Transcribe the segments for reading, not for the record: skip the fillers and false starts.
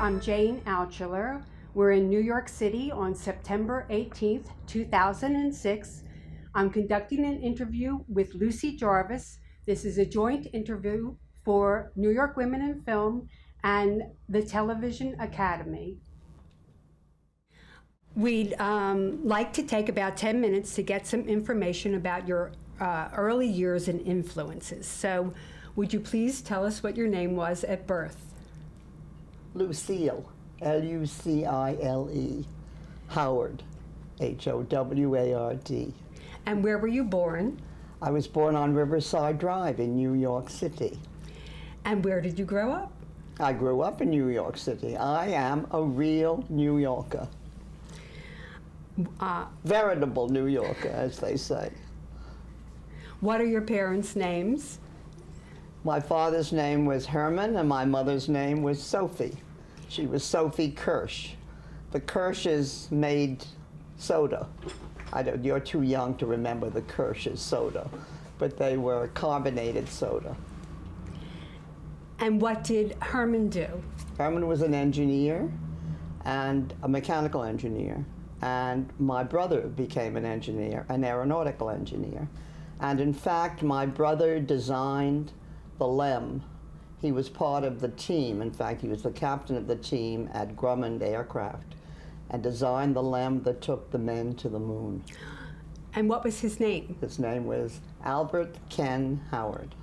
I'm Jane Altschuler. We're in New York City on September 18th, 2006. I'm conducting an interview with Lucy Jarvis. This is a joint interview for New York Women in Film and the Television Academy. We'd like to take about 10 minutes to get some information about your early years and influences. So would you please tell us what your name was at birth? Lucille, Lucile, Howard, Howard. And where were you born? I was born on Riverside Drive in New York City. And where did you grow up? I grew up in New York City. I am a real New Yorker. Veritable New Yorker, as they say. What are your parents' names? My father's name was Herman, and my mother's name was Sophie. She was Sophie Kirsch. The Kirsches made soda. You're too young to remember the Kirsch's soda, but they were carbonated soda. And what did Herman do? Herman was an engineer, and a mechanical engineer. And my brother became an engineer, an aeronautical engineer. And in fact, my brother designed the LEM. He was part of the team. In fact, he was the captain of the team at Grumman Aircraft and designed the LEM that took the men to the moon. And what was his name? His name was Albert Ken Howard.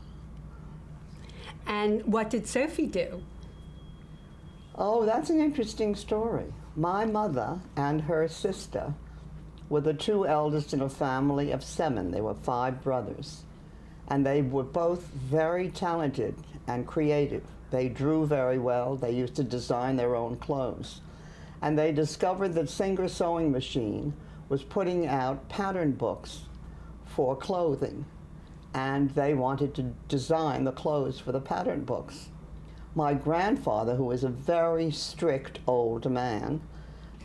And what did Sophie do? Oh, that's an interesting story. My mother and her sister were the two eldest in a family of 7. There were 5 brothers. And they were both very talented and creative. They drew very well. They used to design their own clothes. And they discovered that Singer Sewing Machine was putting out pattern books for clothing. And they wanted to design the clothes for the pattern books. My grandfather, who was a very strict old man,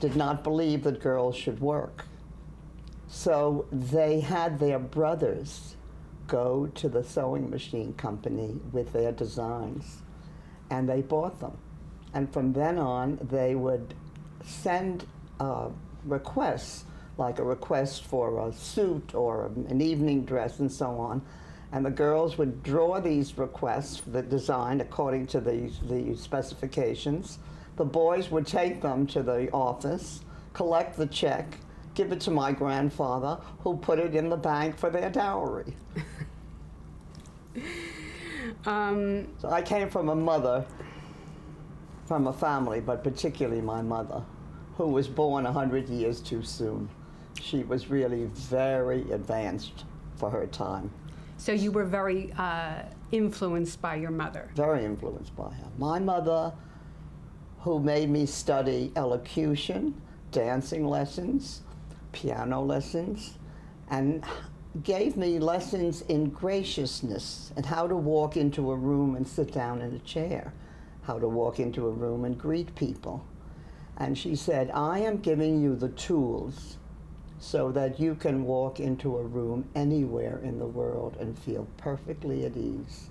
did not believe that girls should work. So they had their brothers go to the sewing machine company with their designs, and they bought them. And from then on, they would send requests, like a request for a suit or an evening dress and so on, and the girls would draw these requests for the design according to the specifications. The boys would take them to the office, collect the check, give it to my grandfather, who put it in the bank for their dowry. So I came from a family, but particularly my mother, who was born 100 years too soon. She was really very advanced for her time. So you were very influenced by your mother? Very influenced by her. My mother, who made me study elocution, dancing lessons, piano lessons, and gave me lessons in graciousness and how to walk into a room and sit down in a chair, how to walk into a room and greet people. And she said, I am giving you the tools so that you can walk into a room anywhere in the world and feel perfectly at ease.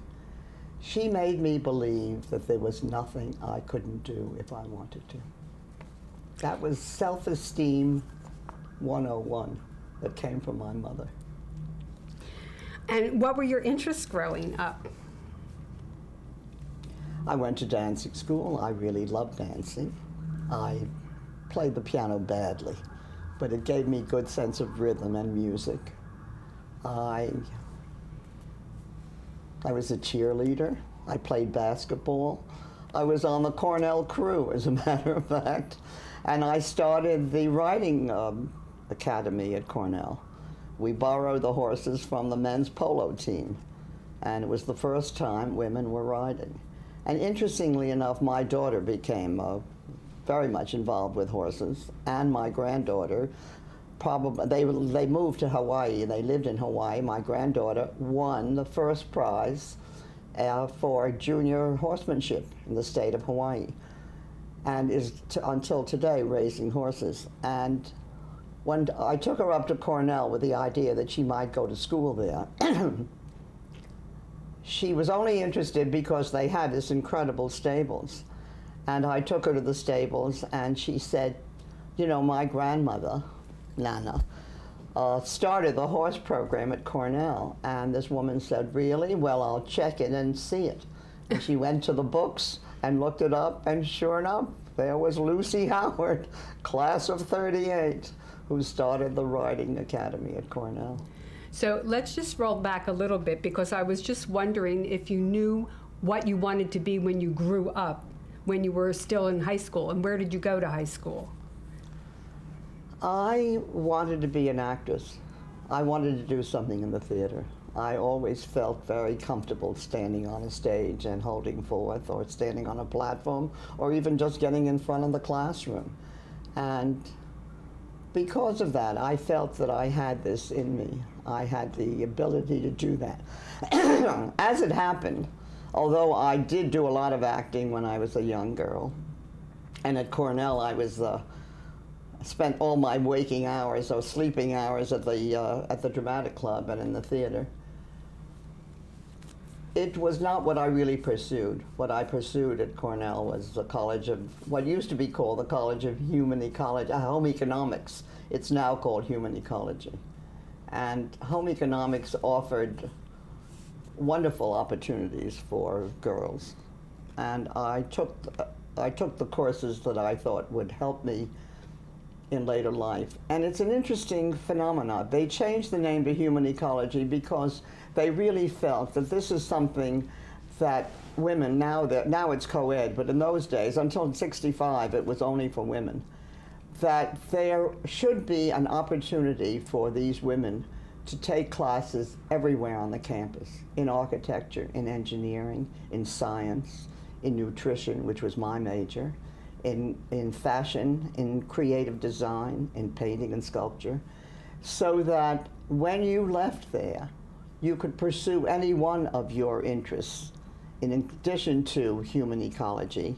She made me believe that there was nothing I couldn't do if I wanted to. That was self-esteem 101 that came from my mother. And what were your interests growing up? I went to dancing school. I really loved dancing. I played the piano badly, but it gave me a good sense of rhythm and music. I was a cheerleader. I played basketball. I was on the Cornell Crew, as a matter of fact. And I started the riding academy at Cornell. We borrowed the horses from the men's polo team. And it was the first time women were riding. And interestingly enough, my daughter became very much involved with horses, and my granddaughter, they moved to Hawaii. They lived in Hawaii. My granddaughter won the first prize for junior horsemanship in the state of Hawaii, and is until today raising horses. And when I took her up to Cornell with the idea that she might go to school there, she was only interested because they had this incredible stables. And I took her to the stables, and she said, you know, my grandmother, Nana, started the horse program at Cornell. And this woman said, really? Well, I'll check it and see it. And she went to the books and looked it up, and sure enough, there was Lucy Howard, class of 38, who started the riding academy at Cornell. So let's just roll back a little bit, because I was just wondering if you knew what you wanted to be when you grew up, when you were still in high school, and where did you go to high school? I wanted to be an actress. I wanted to do something in the theater. I always felt very comfortable standing on a stage and holding forth, or standing on a platform, or even just getting in front of the classroom. And because of that, I felt that I had this in me. I had the ability to do that. As it happened, although I did do a lot of acting when I was a young girl, and at Cornell I was spent all my waking hours or sleeping hours at the dramatic club and in the theater. It was not what I really pursued. What I pursued at Cornell was the College of, what used to be called the College of Home Economics. It's now called Human Ecology. And home economics offered wonderful opportunities for girls. And I took the courses that I thought would help me in later life. And it's an interesting phenomenon. They changed the name to Human Ecology because they really felt that this is something that women, now it's co-ed, but in those days, until '65, it was only for women, that there should be an opportunity for these women to take classes everywhere on the campus, in architecture, in engineering, in science, in nutrition, which was my major, in fashion, in creative design, in painting and sculpture, so that when you left there, you could pursue any one of your interests in addition to human ecology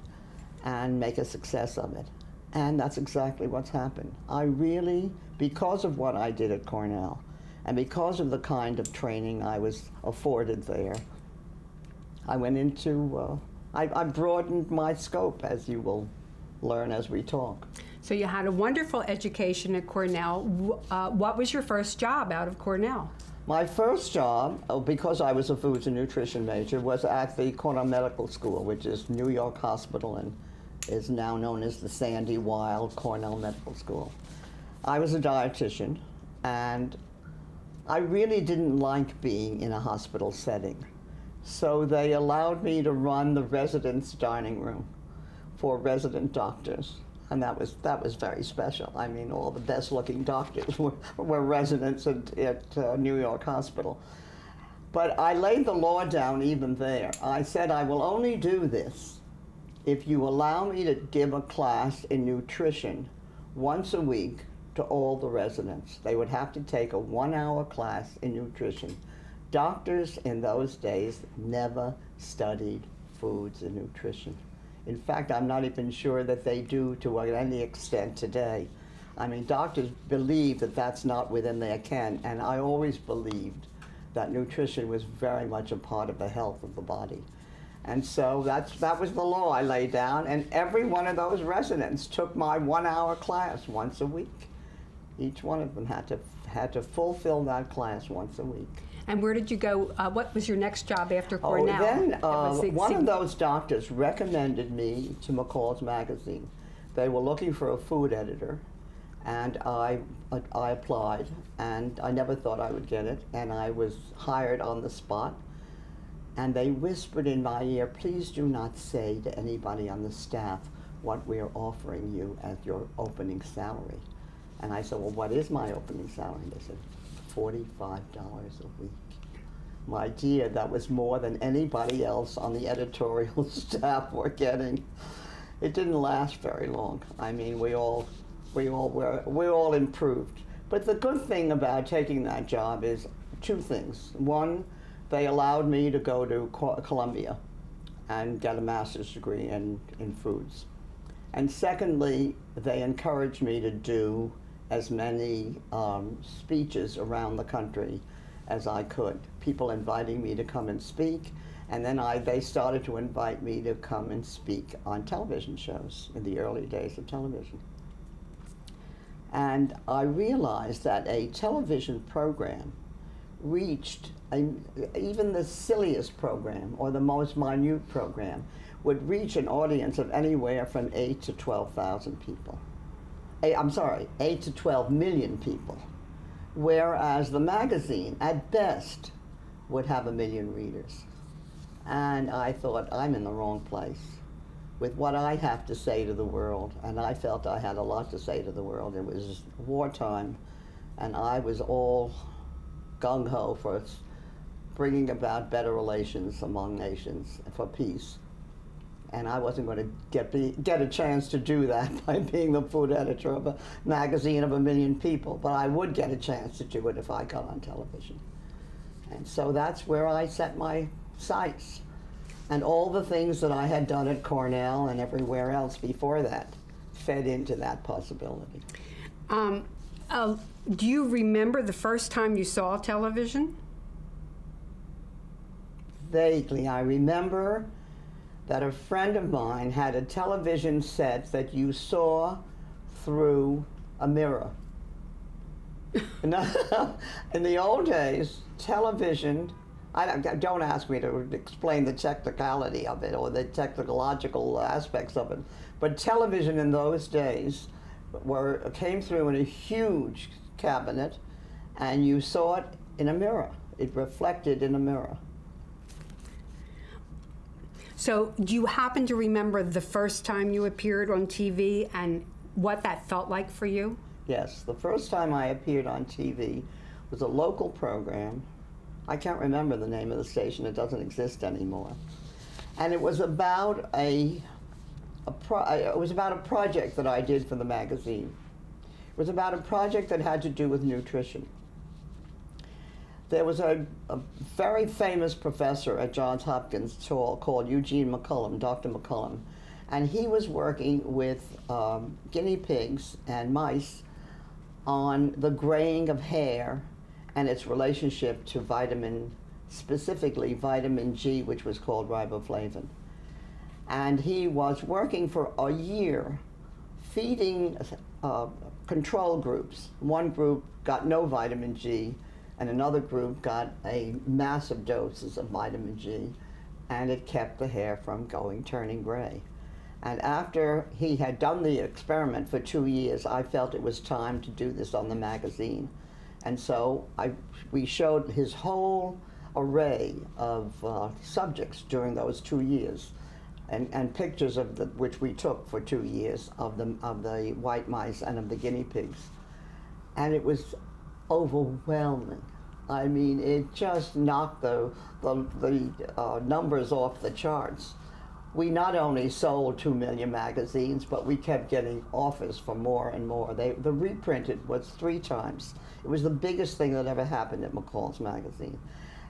and make a success of it. And that's exactly what's happened. I really, because of what I did at Cornell, and because of the kind of training I was afforded there, I went into, I broadened my scope, as you will learn as we talk. So you had a wonderful education at Cornell. What was your first job out of Cornell? My first job, because I was a foods and nutrition major, was at the Cornell Medical School, which is New York Hospital and is now known as the Sandy Weill Cornell Medical School. I was a dietitian, and I really didn't like being in a hospital setting. So they allowed me to run the residence dining room for resident doctors. And that was very special. I mean, all the best-looking doctors were residents at New York Hospital. But I laid the law down even there. I said, I will only do this if you allow me to give a class in nutrition once a week to all the residents. They would have to take a 1-hour class in nutrition. Doctors in those days never studied foods and nutrition. In fact, I'm not even sure that they do to any extent today. I mean, doctors believe that that's not within their ken, and I always believed that nutrition was very much a part of the health of the body. And so that was the law I laid down, and every one of those residents took my 1-hour class once a week. Each one of them had to fulfill that class once a week. And where did you go? What was your next job after Cornell? Then one of those doctors recommended me to McCall's Magazine. They were looking for a food editor, and I applied, and I never thought I would get it, and I was hired on the spot. And they whispered in my ear, please do not say to anybody on the staff what we are offering you as your opening salary. And I said, well, what is my opening salary? And they said, $45 a week. My dear, that was more than anybody else on the editorial staff were getting. It didn't last very long. I mean, we all improved. But the good thing about taking that job is two things. One, they allowed me to go to Columbia and get a master's degree in foods. And secondly, they encouraged me to do as many speeches around the country as I could. People inviting me to come and speak, And then they started to invite me to come and speak on television shows in the early days of television. And I realized that a television program reached, even the silliest program or the most minute program would reach an audience of anywhere from 8 to 12,000 people. I'm sorry, 8 to 12 million people. Whereas the magazine, at best, would have 1 million readers. And I thought, I'm in the wrong place with what I have to say to the world. And I felt I had a lot to say to the world. It was wartime, and I was all gung-ho for bringing about better relations among nations for peace. And I wasn't going to get a chance to do that by being the food editor of a magazine of 1 million people, but I would get a chance to do it if I got on television. And so that's where I set my sights. And all the things that I had done at Cornell and everywhere else before that fed into that possibility. Do you remember the first time you saw television? Vaguely. I remember that a friend of mine had a television set that you saw through a mirror. In the old days, television, don't ask me to explain the technicality of it or the technological aspects of it, but television in those days came through in a huge cabinet, and you saw it in a mirror. It reflected in a mirror. So do you happen to remember the first time you appeared on TV and what that felt like for you? Yes, the first time I appeared on TV was a local program. I can't remember the name of the station. It doesn't exist anymore. And it was about a project that I did for the magazine. It was about a project that had to do with nutrition. There was a very famous professor at Johns Hopkins called Eugene McCullum, Dr. McCullum, and he was working with guinea pigs and mice on the graying of hair and its relationship to specifically vitamin G, which was called riboflavin. And he was working for a year feeding control groups. One group got no vitamin G, and another group got a massive doses of vitamin G, and it kept the hair from turning gray. And after he had done the experiment for 2 years, I felt it was time to do this on the magazine. And so we showed his whole array of subjects during those 2 years, and pictures of which we took for 2 years of the white mice and of the guinea pigs. And it was overwhelming. I mean, it just knocked the numbers off the charts. We not only sold 2 million magazines, but we kept getting offers for more and more. The reprinted was 3 times. It was the biggest thing that ever happened at McCall's magazine.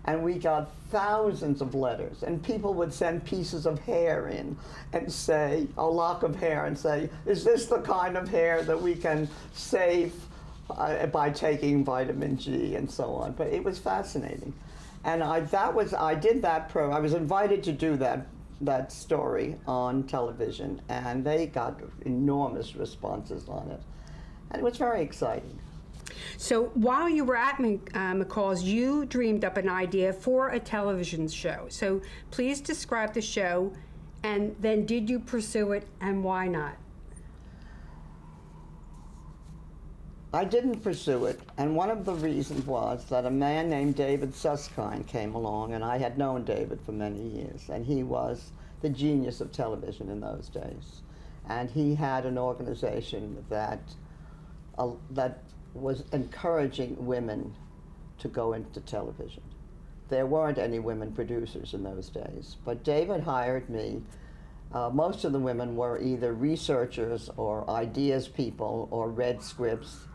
And we got thousands of letters, and people would send pieces of hair in and say, a lock of hair, and say, is this the kind of hair that we can save by taking vitamin G and so on? But it was fascinating. And I was invited to do that story on television, and they got enormous responses on it. And it was very exciting. So while you were at McCall's, you dreamed up an idea for a television show. So please describe the show, and then did you pursue it, and why not? I didn't pursue it, and one of the reasons was that a man named David Susskind came along, and I had known David for many years, and he was the genius of television in those days. And he had an organization that was encouraging women to go into television. There weren't any women producers in those days, but David hired me. Most of the women were either researchers or ideas people or read scripts.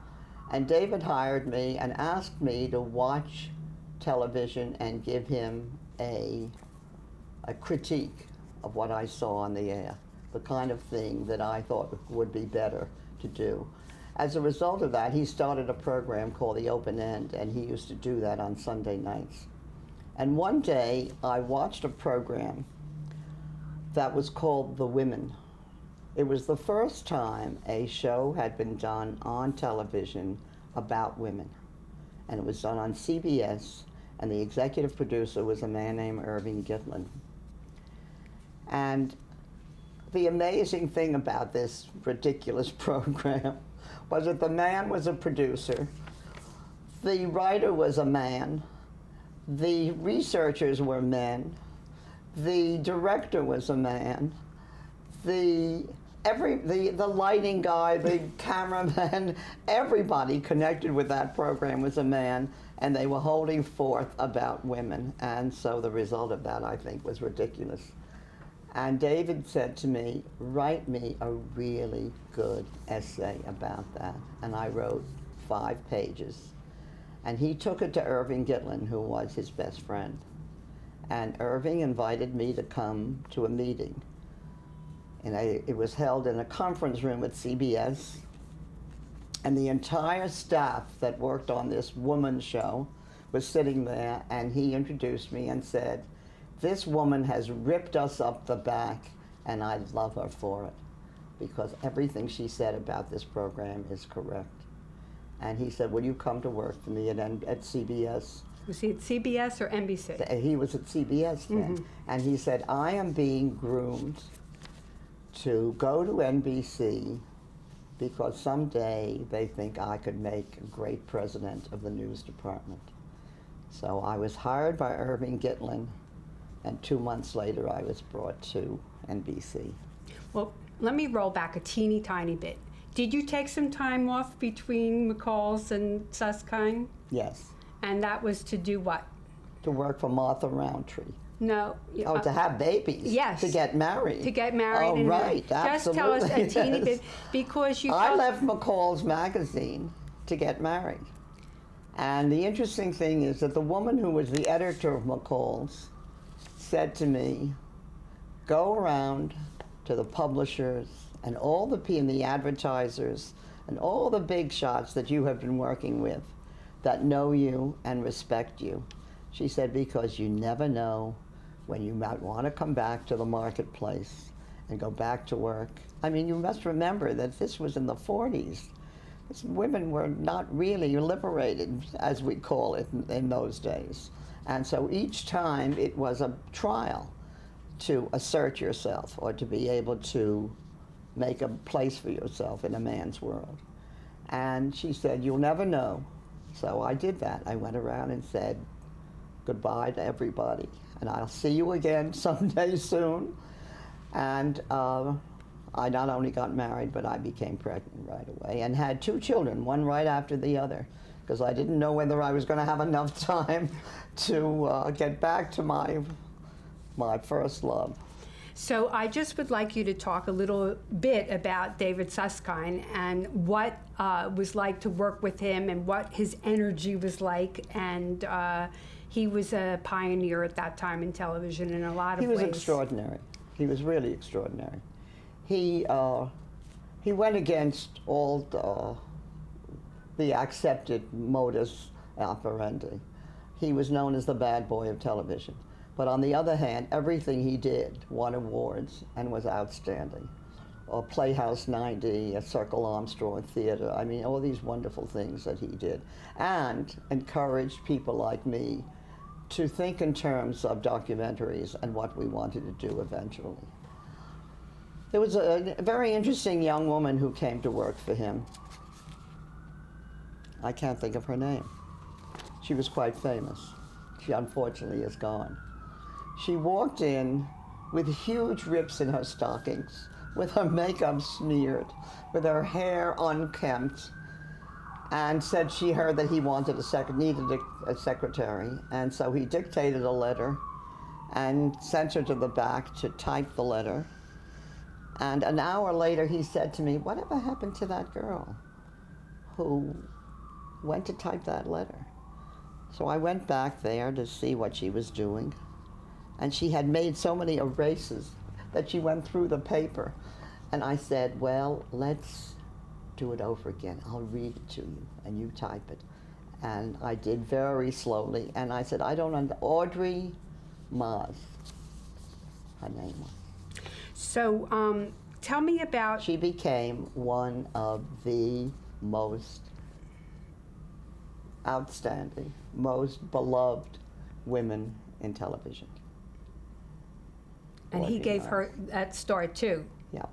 And David hired me and asked me to watch television and give him a critique of what I saw on the air, the kind of thing that I thought would be better to do. As a result of that, he started a program called The Open End, and he used to do that on Sunday nights. And one day I watched a program that was called The Women. It was the first time a show had been done on television about women. And it was done on CBS, and the executive producer was a man named Irving Gitlin. And the amazing thing about this ridiculous program was that the man was a producer, the writer was a man, the researchers were men, the director was a man, the lighting guy, the cameraman, everybody connected with that program was a man, and they were holding forth about women. And so the result of that, I think, was ridiculous. And David said to me, write me a really good essay about that. And I wrote 5 pages. And he took it to Irving Gitlin, who was his best friend. And Irving invited me to come to a meeting. And it was held in a conference room at CBS. And the entire staff that worked on this woman show was sitting there, and he introduced me and said, this woman has ripped us up the back, and I love her for it, because everything she said about this program is correct. And he said, will you come to work for me at CBS? Was he at CBS or NBC? He was at CBS then. Mm-hmm. And he said, I am being groomed to go to NBC because someday they think I could make a great president of the news department. So I was hired by Irving Gitlin, and 2 months later I was brought to NBC. Well, let me roll back a teeny tiny bit. Did you take some time off between McCall's and Susskind? Yes. And that was to do what? To work for Martha Roundtree. No. To have babies. Yes. To get married. To get married. Oh, right. Just Absolutely. tell us a teeny bit, because you. I left McCall's magazine to get married. And the interesting thing is that the woman who was the editor of McCall's said to me, go around to the publishers and all the advertisers and all the big shots that you have been working with that know you and respect you. She said, because you never know when you might want to come back to the marketplace and go back to work. I mean, you must remember that this was in the 40s. Women were not really liberated, as we call it, in those days. And so each time it was a trial to assert yourself or to be able to make a place for yourself in a man's world. And she said, you'll never know. So I did that. I went around and said goodbye to everybody. And I'll see you again someday soon. And I not only got married, but I became pregnant right away and had 2 children, one right after the other, because I didn't know whether I was going to have enough time to get back to my first love. So I just would like you to talk a little bit about David Susskind and what was like to work with him and what his energy was like. And he was a pioneer at that time in television in a lot of ways. He was extraordinary. He was really extraordinary. He went against all the accepted modus operandi. He was known as the bad boy of television. But on the other hand, everything he did won awards and was outstanding. Or Playhouse 90, a Circle Armstrong Theater, I mean, all these wonderful things that he did. And encouraged people like me to think in terms of documentaries and what we wanted to do eventually. There was a very interesting young woman who came to work for him. I can't think of her name. She was quite famous. She unfortunately is gone. She walked in with huge rips in her stockings, with her makeup smeared, with her hair unkempt, and said she heard that he needed a secretary, and so he dictated a letter and sent her to the back to type the letter. And an hour later he said to me, whatever happened to that girl who went to type that letter? So I went back there to see what she was doing. And she had made so many erases that she went through the paper. And I said, well, let's do it over again. I'll read it to you, and you type it. And I did very slowly. And I said, I don't Audrey Maz, her name was. So tell me about... She became one of the most outstanding, most beloved women in television. And he gave her that start too. Yeah.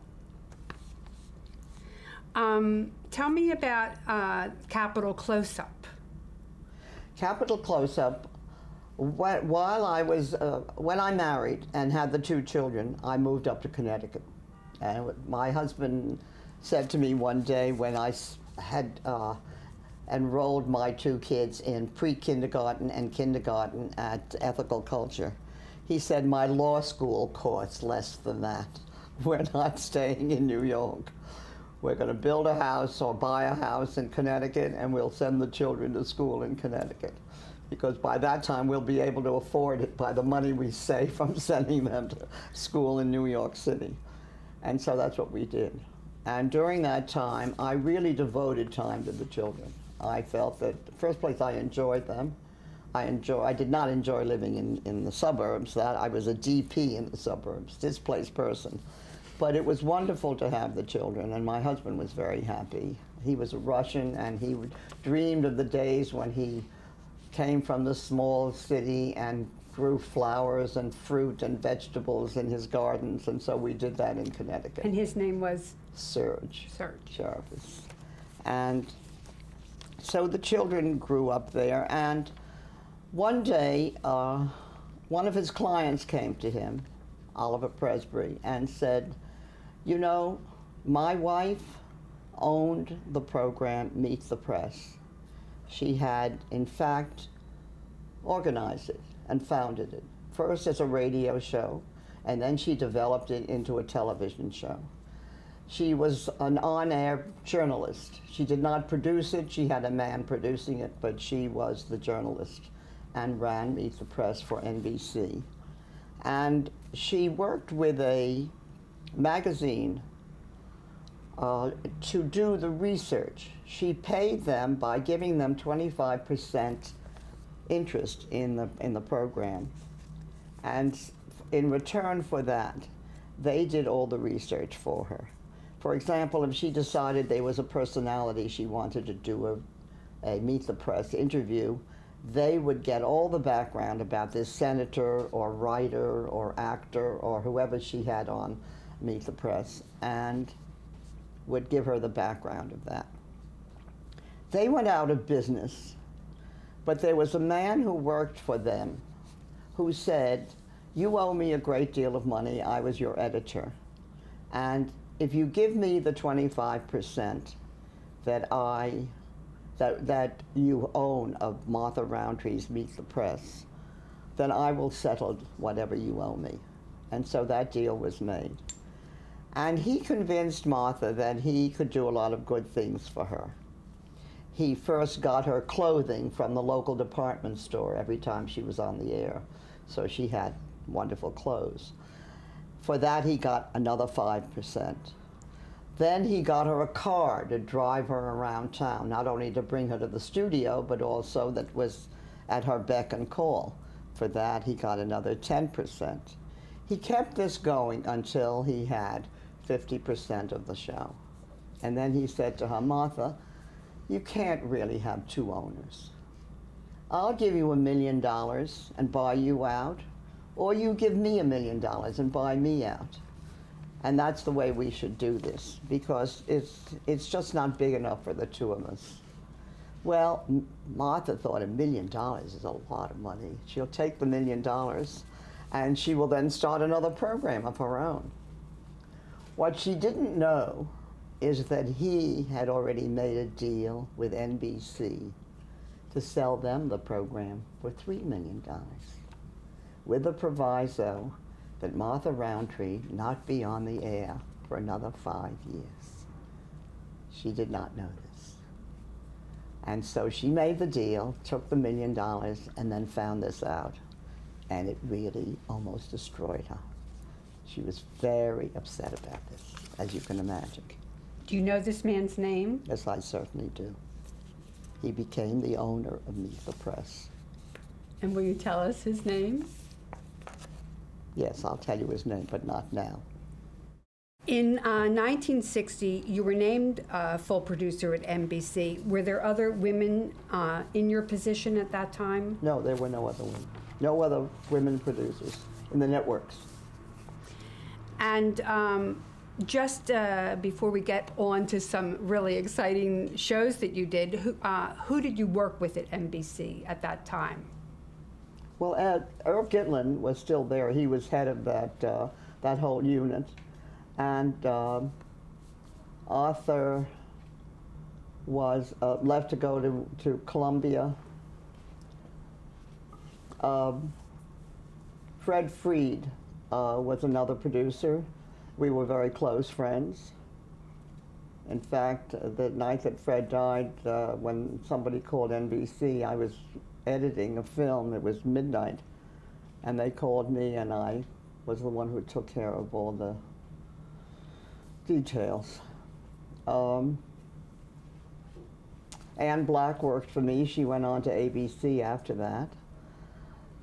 Tell me about Capitol Close-Up. Capitol Close-Up, while I was, when I married and had the 2 children, I moved up to Connecticut. And my husband said to me one day when I had enrolled my 2 kids in pre-kindergarten and kindergarten at Ethical Culture, he said, my law school costs less than that. We're not staying in New York. We're going to build a house or buy a house in Connecticut, and we'll send the children to school in Connecticut. Because by that time, we'll be able to afford it by the money we save from sending them to school in New York City. And so that's what we did. And during that time, I really devoted time to the children. I felt that, first place, I enjoyed them. I did not enjoy living in the suburbs. That I was a DP in the suburbs, displaced person. But it was wonderful to have the children, and my husband was very happy. He was a Russian, and he dreamed of the days when he came from the small city and grew flowers and fruit and vegetables in his gardens, and so we did that in Connecticut. And his name was? Serge. Serge. Jarvis. And so the children grew up there, and one day, one of his clients came to him, Oliver Presbury, and said, you know, my wife owned the program Meet the Press. She had, in fact, organized it and founded it, first as a radio show, and then she developed it into a television show. She was an on-air journalist. She did not produce it. She had a man producing it, but she was the journalist and ran Meet the Press for NBC. And she worked with a magazine to do the research. She paid them by giving them 25% interest in the program. And in return for that, they did all the research for her. For example, if she decided there was a personality she wanted to do a Meet the Press interview, they would get all the background about this senator or writer or actor or whoever she had on Meet the Press and would give her the background of that. They went out of business, but there was a man who worked for them who said, you owe me a great deal of money. I was your editor. And if you give me the 25% that you own of Martha Roundtree's Meet the Press, then I will settle whatever you owe me. And so that deal was made. And he convinced Martha that he could do a lot of good things for her. He first got her clothing from the local department store every time she was on the air, so she had wonderful clothes. For that, he got another 5%. Then he got her a car to drive her around town, not only to bring her to the studio, but also that was at her beck and call. For that, he got another 10%. He kept this going until he had 50% of the show. And then he said to her, Martha, you can't really have 2 owners. I'll give you $1 million and buy you out, or you give me $1 million and buy me out. And that's the way we should do this, because it's just not big enough for the 2 of us. Well, Martha thought $1 million is a lot of money. She'll take the $1 million, and she will then start another program of her own. What she didn't know is that he had already made a deal with NBC to sell them the program for $3 million, with the proviso that Martha Roundtree not be on the air for another 5 years. She did not know this. And so she made the deal, took the $1 million, and then found this out. And it really almost destroyed her. She was very upset about this, as you can imagine. Do you know this man's name? Yes, I certainly do. he became the owner of Meet the Press. And will you tell us his name? Yes, I'll tell you his name, but not now. In 1960, you were named full producer at NBC. Were there other women in your position at that time? No, there were no other women. No other women producers in the networks. And just before we get on to some really exciting shows that you did, who did you work with at NBC at that time? Well, Earl Gitlin was still there. He was head of that whole unit. And Arthur was left to go to Columbia. Fred Freed was another producer. We were very close friends. In fact, the night that Fred died, when somebody called NBC, I was editing a film. It was midnight, and they called me, and I was the one who took care of all the details. Ann Black worked for me. She went on to ABC after that.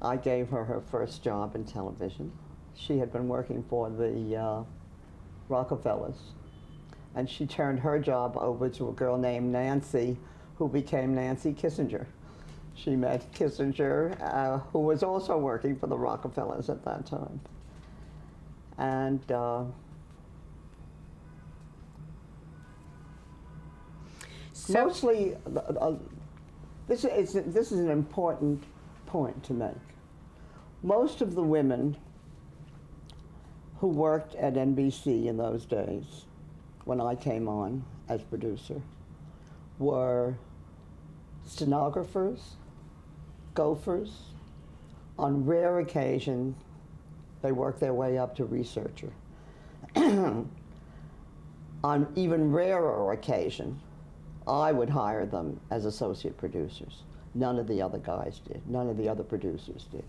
I gave her her first job in television. She had been working for the Rockefellers, and she turned her job over to a girl named Nancy, who became Nancy Kissinger. She met Kissinger, who was also working for the Rockefellers at that time. And mostly, this is an important point to make. Most of the women who worked at NBC in those days, when I came on as producer, were stenographers, gophers. On rare occasion, they worked their way up to researcher. On even rarer occasion, I would hire them as associate producers. None of the other guys did. None of the other producers did.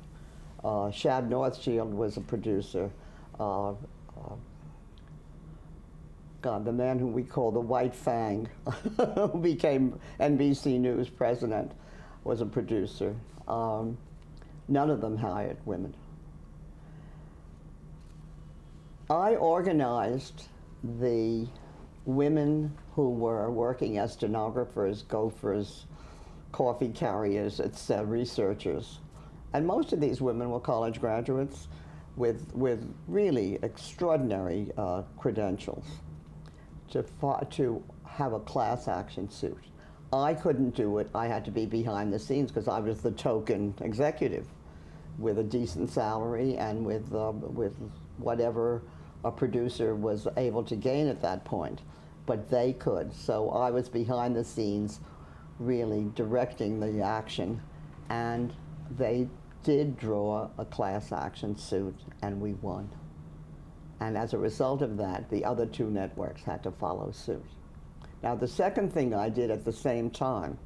Shad Northshield was a producer. God, the man who we call the White Fang, who became NBC News president, was a producer. None of them hired women. I organized the women who were working as stenographers, gophers, coffee carriers, researchers. And most of these women were college graduates with really extraordinary credentials to have a class action suit. I couldn't do it. I had to be behind the scenes because I was the token executive with a decent salary and with whatever a producer was able to gain at that point. But they could. So I was behind the scenes really directing the action, and they did draw a class action suit, and we won. And as a result of that, the other two networks had to follow suit. Now, the second thing I did at the same time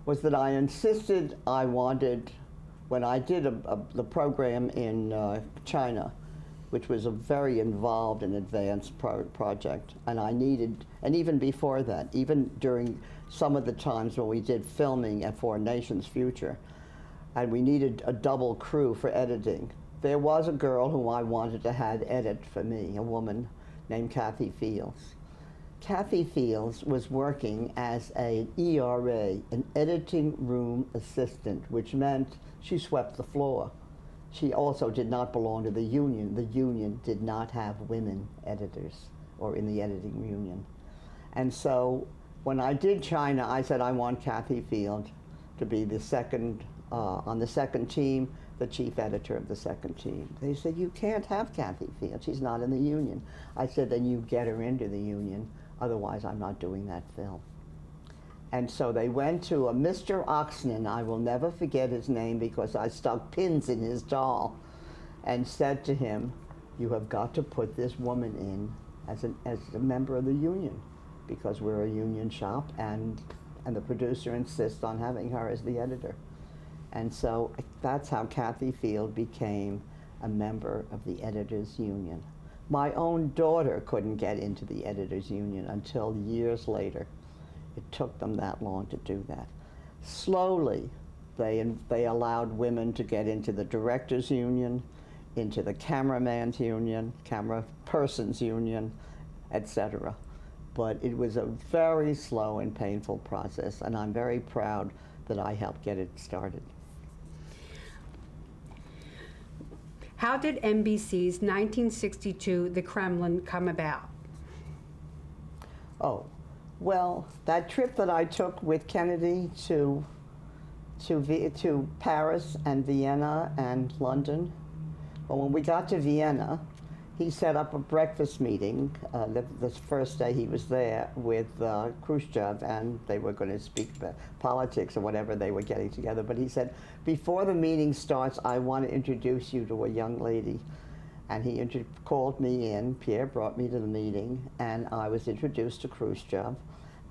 was that I insisted I wanted, when I did the program in China, which was a very involved and advanced project, and I needed, and even before that, even during some of the times when we did filming for Nation's Future, and we needed a double crew for editing, there was a girl who I wanted to have edit for me, a woman named Kathy Fields. Kathy Fields was working as an ERA, an editing room assistant, which meant she swept the floor. She also did not belong to the union. The union did not have women editors or in the editing union. And so when I did China, I said I want Kathy Field to be the second, on the second team, the chief editor of the second team. They said, you can't have Kathy Field. She's not in the union. I said, then you get her into the union. Otherwise, I'm not doing that film. And so they went to a Mr. Oxman, I will never forget his name because I stuck pins in his doll, and said to him, you have got to put this woman in as a member of the union, because we're a union shop, and the producer insists on having her as the editor. And so that's how Kathy Field became a member of the editors union. My own daughter couldn't get into the editors union until years later. It took them that long to do that. Slowly, they allowed women to get into the directors' union, into the cameraman's union, camera person's union, etc. But it was a very slow and painful process, and I'm very proud that I helped get it started. How did NBC's 1962 The Kremlin come about? Oh, well, that trip that I took with Kennedy to Paris and Vienna and London, well, when we got to Vienna, he set up a breakfast meeting the first day he was there with Khrushchev, and they were going to speak about politics or whatever they were getting together. But he said, before the meeting starts, I want to introduce you to a young lady. And he called me in. Pierre brought me to the meeting, and I was introduced to Khrushchev.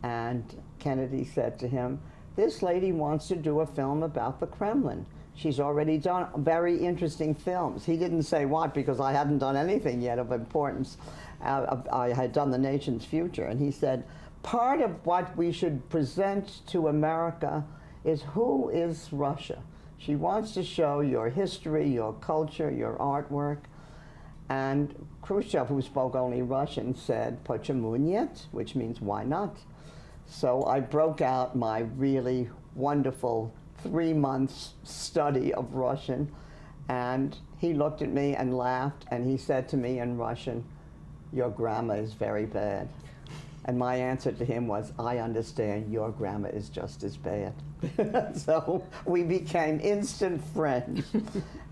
And Kennedy said to him, this lady wants to do a film about the Kremlin. She's already done very interesting films. He didn't say what, because I hadn't done anything yet of importance. I had done The Nation's Future. And he said, part of what we should present to America is who is Russia. She wants to show your history, your culture, your artwork. And Khrushchev, who spoke only Russian, said, "Почему нет?" which means why not? So I broke out my really wonderful 3 months study of Russian, and he looked at me and laughed, and he said to me in Russian, "Your grammar is very bad." And my answer to him was, "I understand, your grammar is just as bad." So we became instant friends.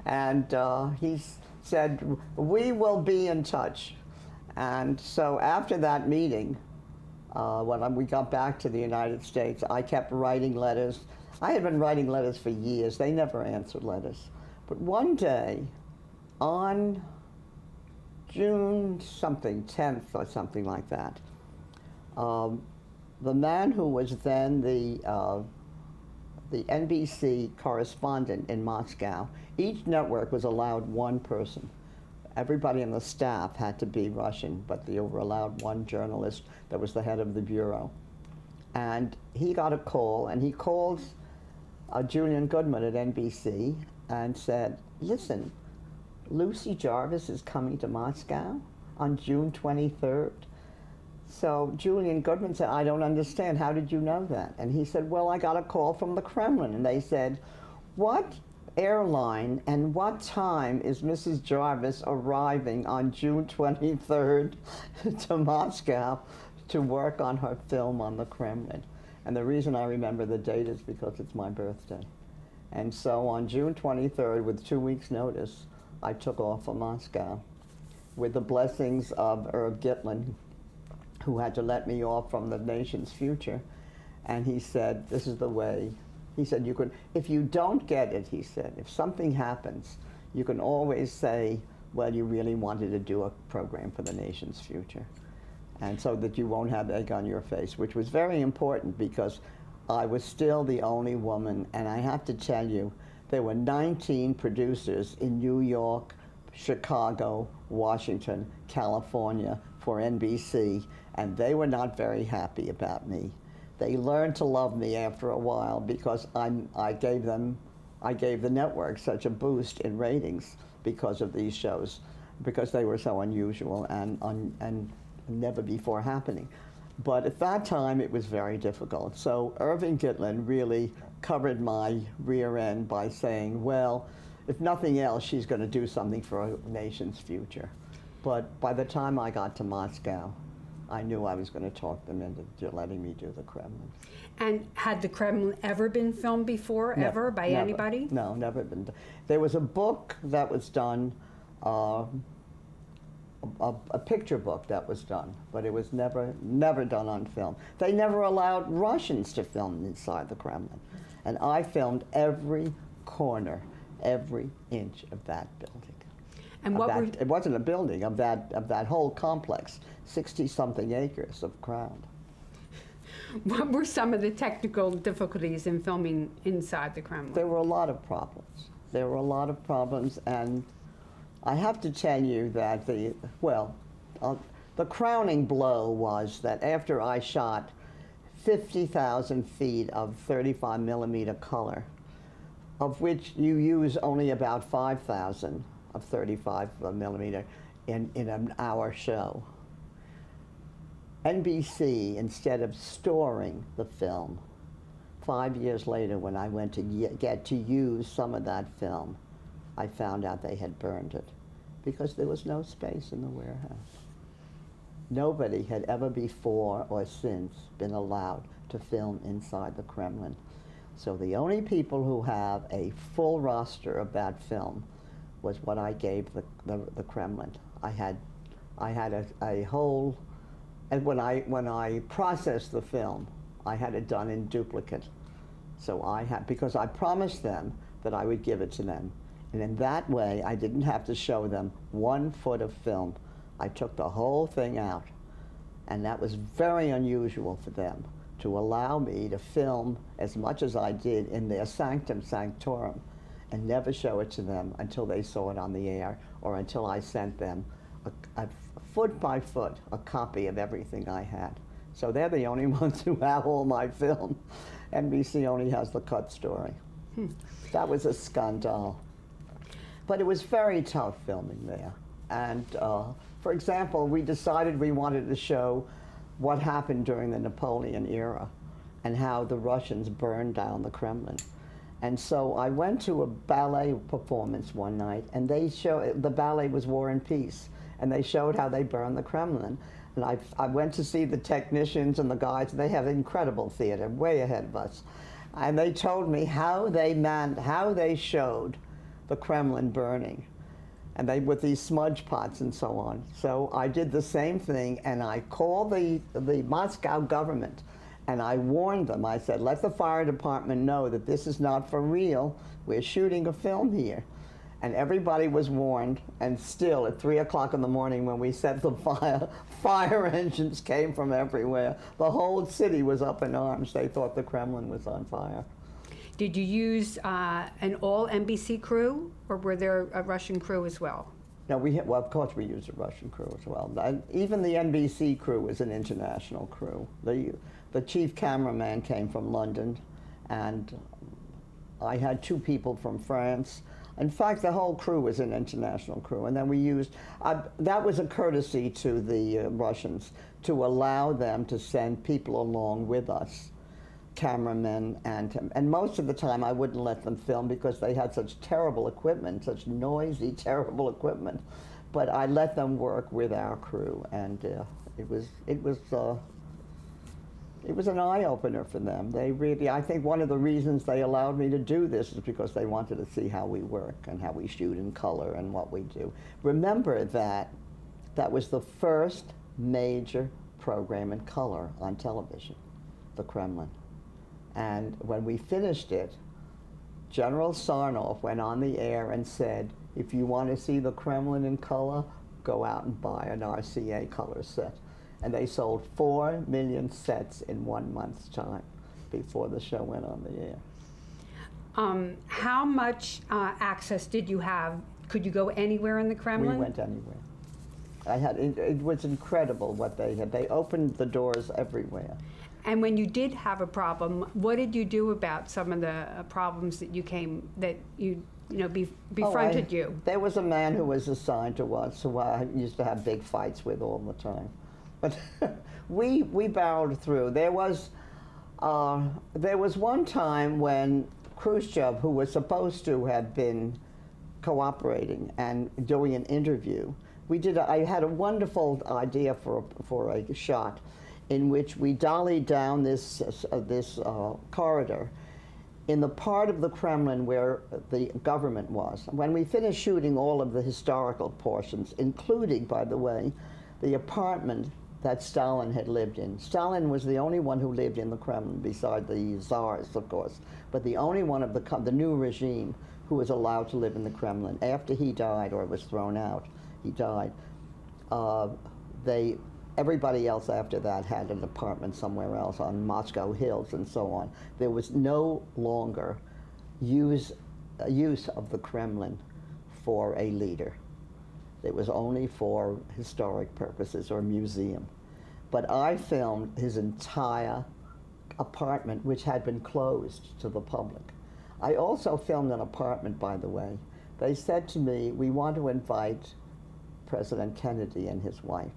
And he said, "We will be in touch." And so after that meeting, when we got back to the United States, I kept writing letters. I had been writing letters for years. They never answered letters. But one day, on June something, 10th or something like that, the man who was then the NBC correspondent in Moscow, each network was allowed one person. Everybody on the staff had to be Russian, but they were allowed one journalist that was the head of the bureau. And he got a call, and he called Julian Goodman at NBC and said, "Listen, Lucy Jarvis is coming to Moscow on June 23rd. So Julian Goodman said, "I don't understand. How did you know that?" And he said, "Well, I got a call from the Kremlin, and they said, what airline and what time is Mrs. Jarvis arriving on June 23rd to Moscow to work on her film on the Kremlin?" And the reason I remember the date is because it's my birthday. And so on June 23rd, with 2 weeks' notice, I took off for Moscow with the blessings of Irv Gitlin, who had to let me off from The Nation's Future. And he said, "This is the way." He said, "You could, if you don't get it," he said, "if something happens, you can always say, well, you really wanted to do a program for The Nation's Future. And so that you won't have egg on your face," which was very important because I was still the only woman. And I have to tell you, there were 19 producers in New York, Chicago, Washington, California for NBC, and they were not very happy about me. They learned to love me after a while because I gave the network such a boost in ratings because of these shows, because they were so unusual and never before happening. But at that time, it was very difficult. So Irving Gitlin really covered my rear end by saying, well, if nothing else, she's going to do something for a nation's future. But by the time I got to Moscow, I knew I was going to talk them into letting me do the Kremlin. And had the Kremlin ever been filmed before, Never, by never. anybody? No, never been. There was a book that was done, a picture book that was done, but it was never done on film. They never allowed Russians to film inside the Kremlin. And I filmed every corner, every inch of that building. And It wasn't a building, of that whole complex, 60-something acres of ground. What were some of the technical difficulties in filming inside the Kremlin? There were a lot of problems. There were a lot of problems, and I have to tell you that the crowning blow was that after I shot 50,000 feet of 35 millimeter color, of which you use only about 5,000 of 35 millimeter in an hour show. NBC, instead of storing the film, 5 years later when I went to get to use some of that film, I found out they had burned it because there was no space in the warehouse. Nobody had ever before or since been allowed to film inside the Kremlin. So the only people who have a full roster of that film was what I gave the Kremlin. I had a whole, and when I processed the film, I had it done in duplicate. So because I promised them that I would give it to them. And in that way, I didn't have to show them 1 foot of film. I took the whole thing out. And that was very unusual for them, to allow me to film as much as I did in their sanctum sanctorum and never show it to them until they saw it on the air or until I sent them a foot by foot a copy of everything I had. So they're the only ones who have all my film. NBC only has the cut story. That was a scandal. But it was very tough filming there. And for example, we decided we wanted to show what happened during the Napoleon era and how the Russians burned down the Kremlin. And so I went to a ballet performance one night, and the ballet was War and Peace, and they showed how they burned the Kremlin. And I went to see the technicians and the guys, and they have incredible theater, way ahead of us. And they told me how they showed the Kremlin burning, and with these smudge pots and so on. So I did the same thing, and I called the Moscow government, and I warned them. I said, let the fire department know that this is not for real. We're shooting a film here. And everybody was warned, and still at 3 o'clock in the morning when we set the fire engines came from everywhere. The whole city was up in arms. They thought the Kremlin was on fire. Did you use an all NBC crew, or were there a Russian crew as well? No, well, of course we used a Russian crew as well. Even the NBC crew was an international crew. The chief cameraman came from London, and I had 2 people from France. In fact, the whole crew was an international crew. And then we used, that was a courtesy to the Russians, to allow them to send people along with us, cameramen, and most of the time I wouldn't let them film because they had such terrible equipment, such noisy, terrible equipment. But I let them work with our crew, and it was an eye-opener for them. They really, I think one of the reasons they allowed me to do this is because they wanted to see how we work and how we shoot in color and what we do. Remember that was the first major program in color on television, the Kremlin. And when we finished it, General Sarnoff went on the air and said, if you want to see the Kremlin in color, go out and buy an RCA color set. And they sold 4 million sets in 1 month's time before the show went on the air. How much access did you have? Could you go anywhere in the Kremlin? We went anywhere. It was incredible what they had. They opened the doors everywhere. And when you did have a problem, what did you do about some of the problems that befronted you? There was a man who was assigned to us who I used to have big fights with all the time. But we barreled through. There was one time when Khrushchev, who was supposed to have been cooperating and doing an interview, I had a wonderful idea for a shot in which we dollied down this corridor in the part of the Kremlin where the government was. When we finished shooting all of the historical portions, including, by the way, the apartment that Stalin had lived in. Stalin was the only one who lived in the Kremlin, beside the Tsars, of course, but the only one of the new regime who was allowed to live in the Kremlin. After he died, or was thrown out, he died, everybody else after that had an apartment somewhere else on Moscow Hills and so on. There was no longer use of the Kremlin for a leader. It was only for historic purposes or museum. But I filmed his entire apartment which had been closed to the public. I also filmed an apartment, by the way. They said to me, we want to invite President Kennedy and his wife.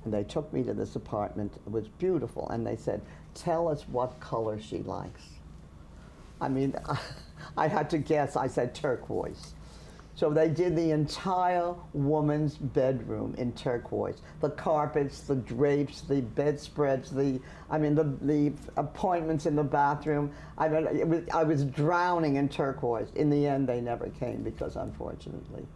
And they took me to this apartment. It was beautiful. And they said, tell us what color she likes. I mean, I had to guess. I said turquoise. So they did the entire woman's bedroom in turquoise. The carpets, the drapes, the bedspreads, the appointments in the bathroom. I mean, I was drowning in turquoise. In the end, they never came because, unfortunately,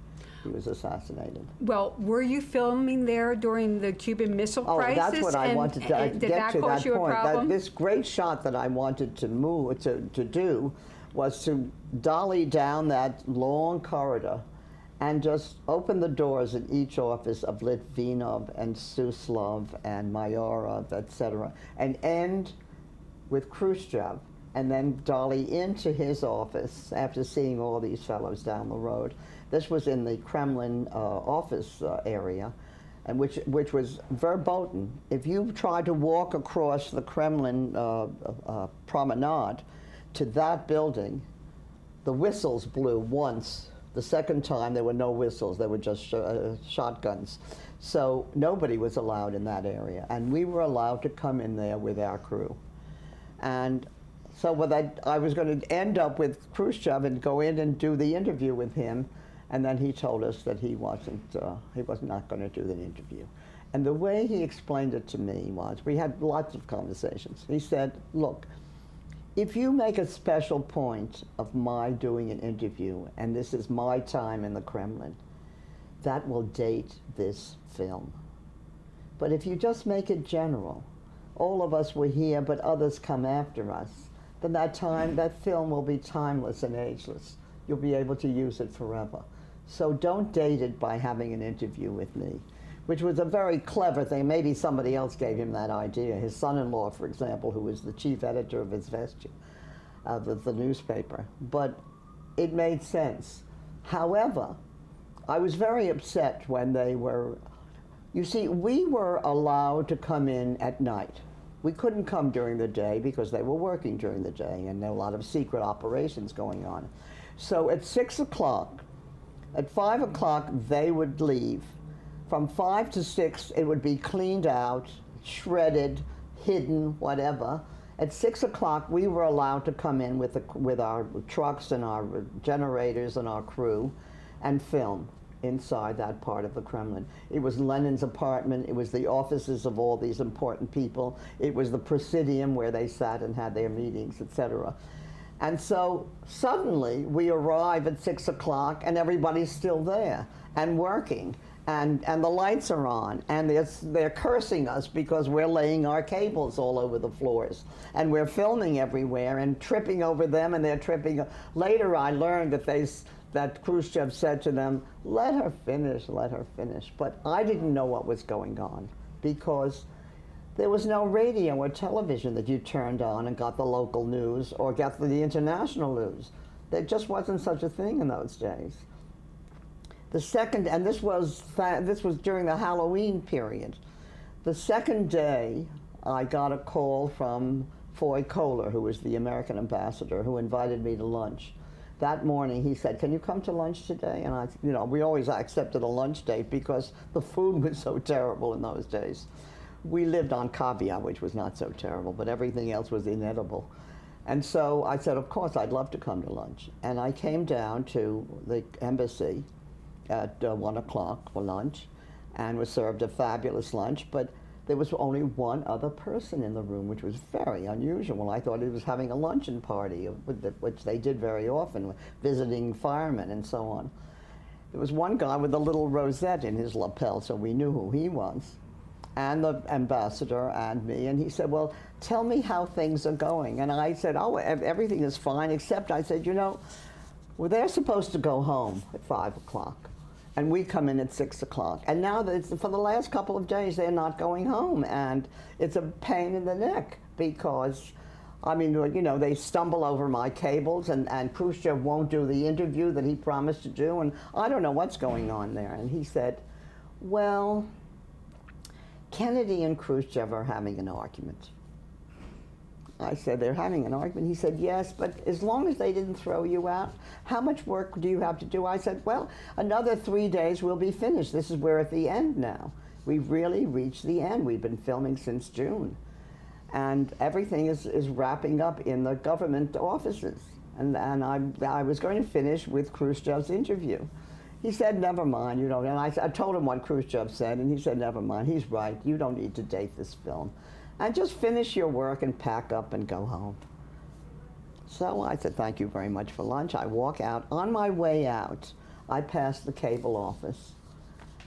he was assassinated. Well, were you filming there during the Cuban Missile Crisis? Oh, that's what I wanted to get did that to cause that you point. a problem? This great shot that I wanted to do was to dolly down that long corridor and just open the doors in each office of Litvinov and Suslov and Mayorov, etc., and end with Khrushchev, and then dolly into his office after seeing all these fellows down the road. This was in the Kremlin office area, and which was verboten. If you tried to walk across the Kremlin promenade to that building, the whistles blew once. The second time, there were no whistles. There were just shotguns. So nobody was allowed in that area. And we were allowed to come in there with our crew. And so I was going to end up with Khrushchev and go in and do the interview with him. And then he told us that he was not going to do the interview. And the way he explained it to me was, we had lots of conversations. He said, look, if you make a special point of my doing an interview, and this is my time in the Kremlin, that will date this film. But if you just make it general, all of us were here, but others come after us, then that film will be timeless and ageless. You'll be able to use it forever. So don't date it by having an interview with me, which was a very clever thing. Maybe somebody else gave him that idea. His son-in-law, for example, who was the chief editor of Izvestia, the newspaper. But it made sense. However, I was very upset when they were, you see, we were allowed to come in at night. We couldn't come during the day because they were working during the day, and there were a lot of secret operations going on. So at 6 o'clock, at 5 o'clock, they would leave. From 5 to 6, it would be cleaned out, shredded, hidden, whatever. At 6 o'clock, we were allowed to come in with our trucks and our generators and our crew and film inside that part of the Kremlin. It was Lenin's apartment. It was the offices of all these important people. It was the Presidium where they sat and had their meetings, etc. And so suddenly we arrive at 6 o'clock and everybody's still there and working. And the lights are on, and they're cursing us because we're laying our cables all over the floors, and we're filming everywhere and tripping over them, and they're tripping. Later I learned that Khrushchev said to them, let her finish, let her finish. But I didn't know what was going on because there was no radio or television that you turned on and got the local news or got the international news. There just wasn't such a thing in those days. The second, and this was during the Halloween period. The second day, I got a call from Foy Kohler, who was the American ambassador, who invited me to lunch. That morning, he said, "Can you come to lunch today?" And we always accepted a lunch date because the food was so terrible in those days. We lived on caviar, which was not so terrible, but everything else was inedible. And so I said, of course, I'd love to come to lunch. And I came down to the embassy at 1 o'clock for lunch and was served a fabulous lunch, but there was only one other person in the room, which was very unusual. I thought he was having a luncheon party, which they did very often, visiting firemen and so on. There was one guy with a little rosette in his lapel, so we knew who he was, and the ambassador and me, and he said, well, tell me how things are going. And I said, oh, everything is fine, except I said, well, they're supposed to go home at 5 o'clock. And we come in at 6 o'clock. And now, for the last couple of days, they're not going home. And it's a pain in the neck because, they stumble over my cables and Khrushchev won't do the interview that he promised to do. And I don't know what's going on there. And he said, well, Kennedy and Khrushchev are having an argument. I said, they're having an argument. He said, yes, but as long as they didn't throw you out, how much work do you have to do? I said, well, another 3 days we'll be finished. We're at the end now. We've really reached the end. We've been filming since June. And everything is wrapping up in the government offices. And I was going to finish with Khrushchev's interview. He said, never mind, you know, and I told him what Khrushchev said, and he said, never mind, he's right, you don't need to date this film. And just finish your work and pack up and go home. So I said, thank you very much for lunch. I walk out. On my way out, I passed the cable office.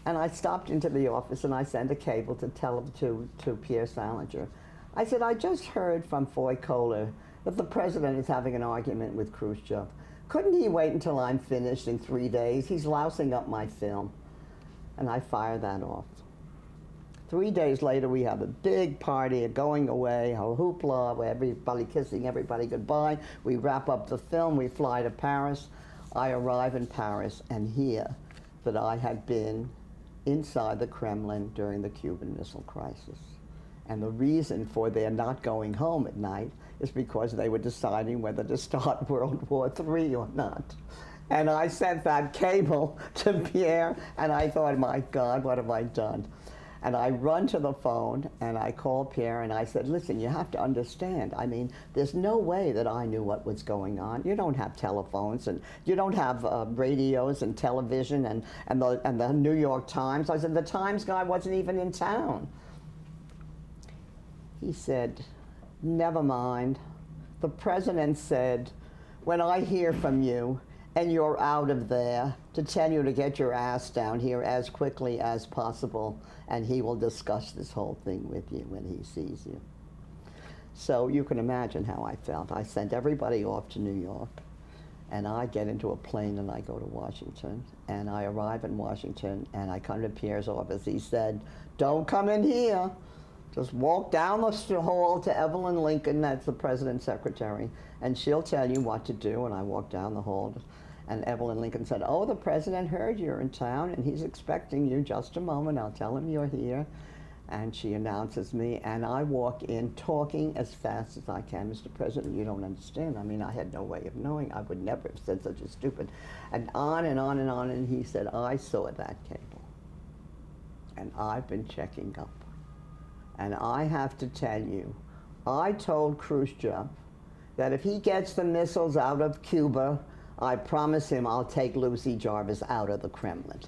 And I stopped into the office and I sent a cable to Pierre Salinger. I said, I just heard from Foy Kohler that the president is having an argument with Khrushchev. Couldn't he wait until I'm finished in 3 days? He's lousing up my film. And I fired that off. 3 days later, we have a big party, a going away, a hoopla, everybody kissing everybody goodbye. We wrap up the film, we fly to Paris. I arrive in Paris and hear that I had been inside the Kremlin during the Cuban Missile Crisis. And the reason for their not going home at night is because they were deciding whether to start World War III or not. And I sent that cable to Pierre, and I thought, my God, what have I done? And I run to the phone, and I call Pierre, and I said, listen, you have to understand. I mean, there's no way that I knew what was going on. You don't have telephones, and you don't have radios and television and the New York Times. I said, the Times guy wasn't even in town. He said, never mind. The president said, when I hear from you, and you're out of there, to tell you to get your ass down here as quickly as possible, and he will discuss this whole thing with you when he sees you. So you can imagine how I felt. I sent everybody off to New York, and I get into a plane and I go to Washington, and I arrive in Washington, and I come to Pierre's office. He said, don't come in here. Just walk down the hall to Evelyn Lincoln, that's the president's secretary, and she'll tell you what to do. And I walk down the hall, and Evelyn Lincoln said, oh, the president heard you're in town, and he's expecting you. Just a moment, I'll tell him you're here. And she announces me, and I walk in talking as fast as I can. Mr. President, you don't understand. I mean, I had no way of knowing. I would never have said such a stupid, and on and on and on. And he said, I saw that cable, and I've been checking up. And I have to tell you, I told Khrushchev that if he gets the missiles out of Cuba, I promise him I'll take Lucy Jarvis out of the Kremlin.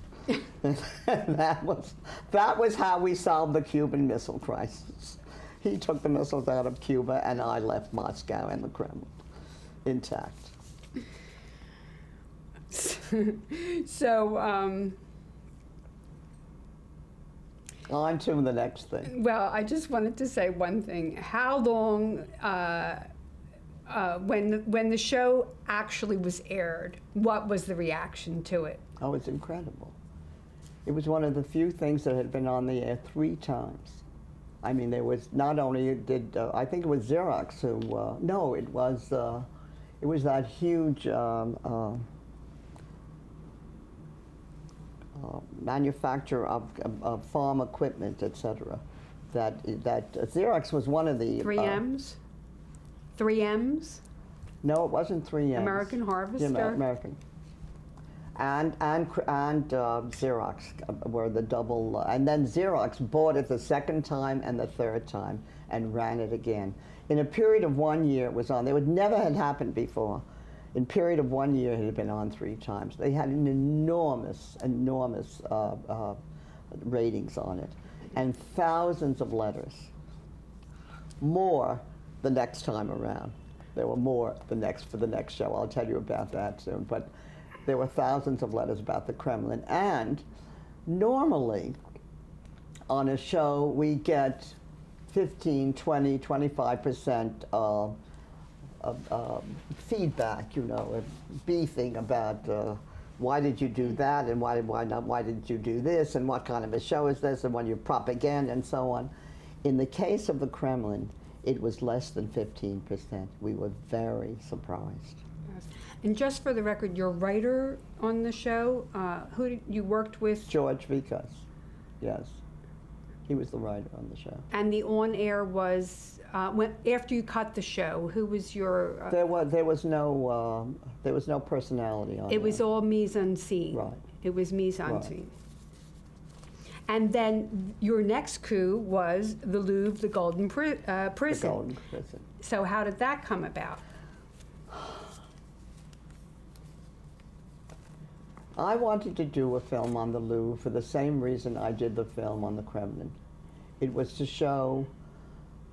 that was how we solved the Cuban Missile Crisis. He took the missiles out of Cuba, and I left Moscow and the Kremlin intact. So, on to the next thing. well, I just wanted to say one thing. How long, when the show actually was aired, what was the reaction to it? Oh, it's incredible. It was one of the few things that had been on the air 3 times. I mean, there was not only did I think it was Xerox who no, it was that huge manufacturer of farm equipment, etc. That Xerox was one of the 3Ms? 3Ms? No, it wasn't 3Ms. American Harvester? Yeah, American. And Xerox were the double, and then Xerox bought it the second time and the third time and ran it again. In a period of 1 year, it was on. It would never had happened before. In a period of 1 year, it had been on 3 times. They had an enormous ratings on it, and thousands of letters. More the next time around. There were more for the next show. I'll tell you about that soon. But there were thousands of letters about the Kremlin. And normally on a show, we get 15, 20, 25% of feedback, you know, beefing about why did you do that, and why did you do this, and what kind of a show is this, and when you propaganda, and so on. In the case of the Kremlin, it was less than 15%. We were very surprised. And just for the record, your writer on the show, who you worked with? George Vikas, yes. He was the writer on the show. And the on-air was, after you cut the show, who was your... There was no personality on it. It was all mise en scene. Right. It was mise en Right. scene. And then your next coup was the Louvre, the Golden Prison. The Golden Prison. So how did that come about? I wanted to do a film on the Louvre for the same reason I did the film on the Kremlin. It was to show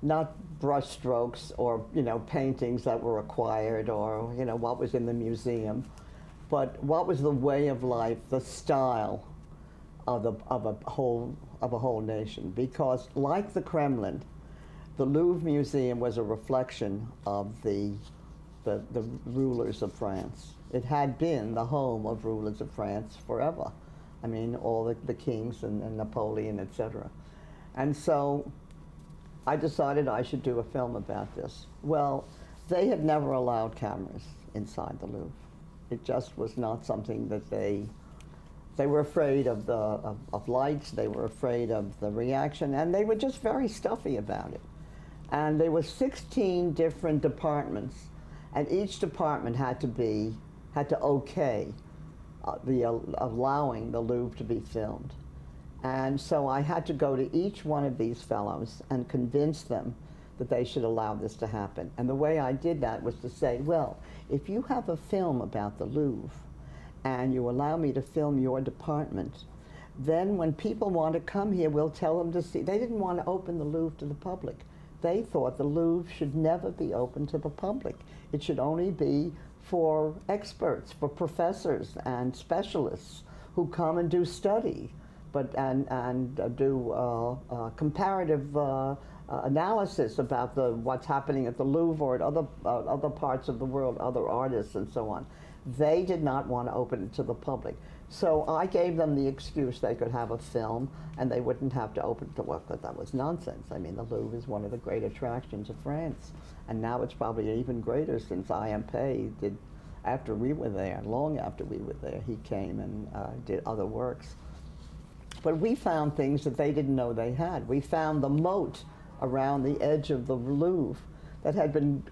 not brushstrokes or, paintings that were acquired or, what was in the museum, but what was the way of life, the style of a whole nation. Because like the Kremlin, the Louvre Museum was a reflection of the rulers of France. It had been the home of rulers of France forever. I mean, all the kings and Napoleon, etc. And so I decided I should do a film about this. Well, they had never allowed cameras inside the Louvre. It just was not something that they were afraid of lights, they were afraid of the reaction, and they were just very stuffy about it. And there were 16 different departments, and each department had to okay allowing the Louvre to be filmed. And so I had to go to each one of these fellows and convince them that they should allow this to happen. And the way I did that was to say, well, if you have a film about the Louvre and you allow me to film your department, then when people want to come here, we'll tell them to see. They didn't want to open the Louvre to the public. They thought the Louvre should never be open to the public. It should only be for experts, for professors and specialists who come and do study, and do comparative analysis about what's happening at the Louvre or at other parts of the world, other artists and so on. They did not want to open it to the public. So I gave them the excuse they could have a film and they wouldn't have to open it to work, but that was nonsense. I mean, the Louvre is one of the great attractions of France, and now it's probably even greater since IMP did, after we were there, long after we were there, he came and did other works. But we found things that they didn't know they had. We found the moat around the edge of the Louvre that had been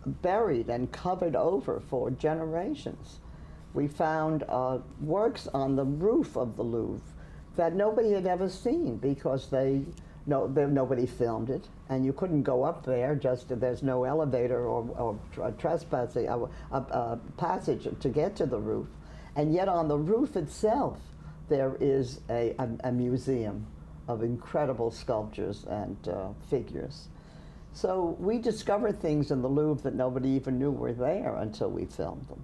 buried and covered over for generations. We found works on the roof of the Louvre that nobody had ever seen because nobody filmed it, and you couldn't go up there. There's no elevator or trespassing, passage to get to the roof. And yet on the roof itself, there is a museum of incredible sculptures and figures. So we discovered things in the Louvre that nobody even knew were there until we filmed them.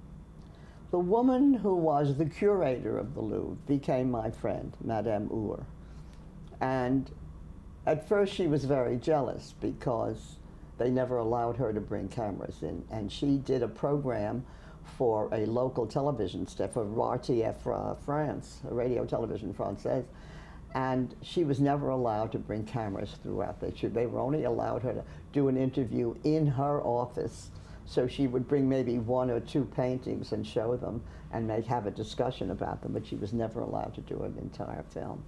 The woman who was the curator of the Louvre became my friend, Madame Ur. And at first she was very jealous because they never allowed her to bring cameras in. And she did a program for a local television staff, for RTF France, Radio Television Française, and she was never allowed to bring cameras throughout. They were only allowed her to do an interview in her office, so she would bring maybe one or two paintings and show them and have a discussion about them, but she was never allowed to do an entire film.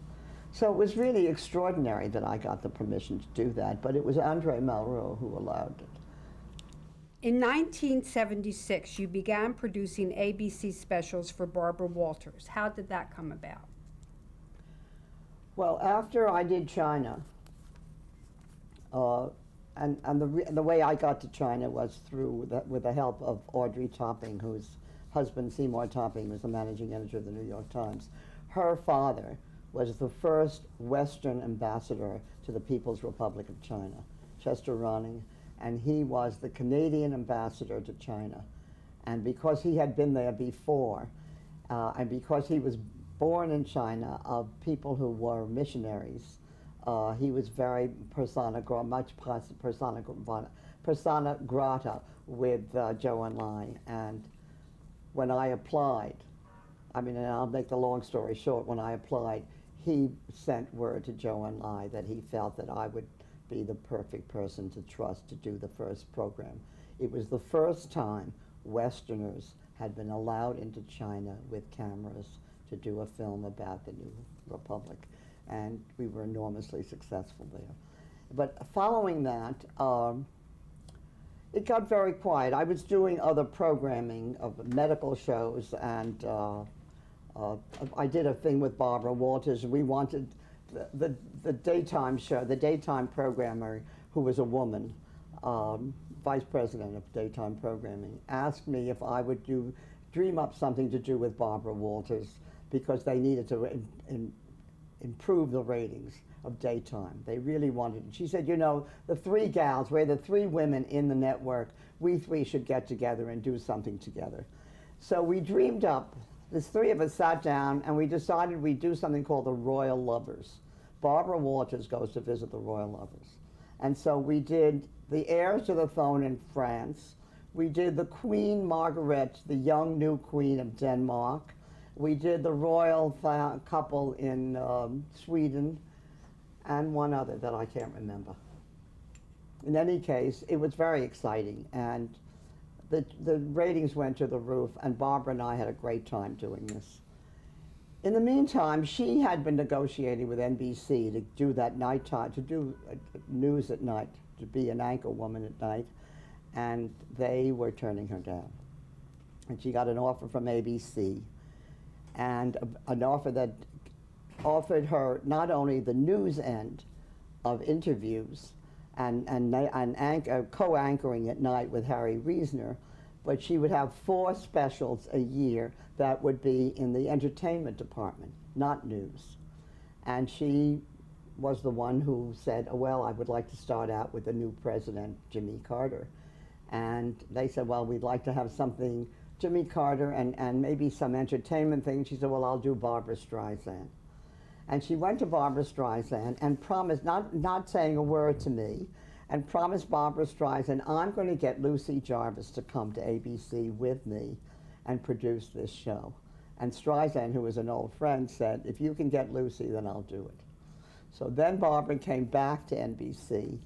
So it was really extraordinary that I got the permission to do that, but it was Andre Malraux who allowed it. In 1976, you began producing ABC specials for Barbara Walters. How did that come about? Well, after I did China, and the way I got to China was with the help of Audrey Topping, whose husband, Seymour Topping, was the managing editor of the New York Times. Her father was the first Western ambassador to the People's Republic of China, Chester Ronning, and he was the Canadian ambassador to China. And because he had been there before, and because he was born in China of people who were missionaries, he was very persona grata with Zhou Enlai. And when I applied, and I'll make the long story short, when I applied, he sent word to Zhou Enlai that he felt that I would be the perfect person to trust to do the first program. It was the first time Westerners had been allowed into China with cameras to do a film about the new republic. and we were enormously successful there. But following that, it got very quiet. I was doing other programming of medical shows, and I did a thing with Barbara Walters. We wanted the daytime show, the daytime programmer, who was a woman, vice president of daytime programming, asked me if I would dream up something to do with Barbara Walters because they needed to improve the ratings of daytime. They really wanted it. She said, you know, the three gals, we're the three women in the network, we three should get together and do something together. So we dreamed up, the three of us sat down and we decided we'd do something called the Royal Lovers. Barbara Walters goes to visit the Royal Lovers. And so we did the heirs to the throne in France. We did the Queen Margaret, the young new queen of Denmark. We did the royal couple in Sweden, and one other that I can't remember. In any case, it was very exciting, and the ratings went to the roof, and Barbara and I had a great time doing this. In the meantime, she had been negotiating with NBC to do that nighttime, to do news at night, to be an anchor woman at night, and they were turning her down. And she got an offer from ABC, and an offer that offered her not only the news end of interviews and co-anchoring at night with Harry Reasoner, but she would have 4 specials a year that would be in the entertainment department, not news. And she was the one who said, oh, well, I would like to start out with the new president, Jimmy Carter. And they said, well, we'd like to have something, Jimmy Carter and maybe some entertainment thing. She said, well, I'll do Barbra Streisand. And she went to Barbra Streisand and promised, not saying a word to me, and promised Barbra Streisand, I'm going to get Lucy Jarvis to come to ABC with me and produce this show. And Streisand, who was an old friend, said, if you can get Lucy, then I'll do it. So then Barbara came back to NBC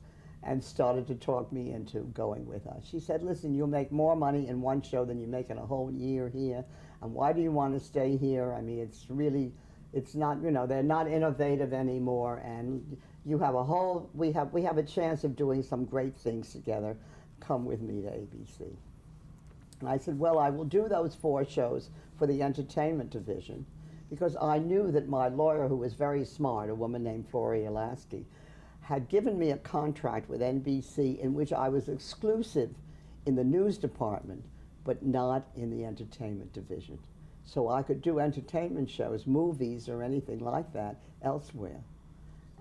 and started to talk me into going with us. She said, listen, you'll make more money in one show than you make in a whole year here, and why do you want to stay here? I mean, it's really, it's not, you know, they're not innovative anymore, and you have a whole, we have a chance of doing some great things together. Come with me to ABC. And I said, well, I will do those 4 shows for the entertainment division, because I knew that my lawyer, who was very smart, a woman named Floria Lasky, had given me a contract with NBC in which I was exclusive in the news department, but not in the entertainment division. So I could do entertainment shows, movies, or anything like that elsewhere.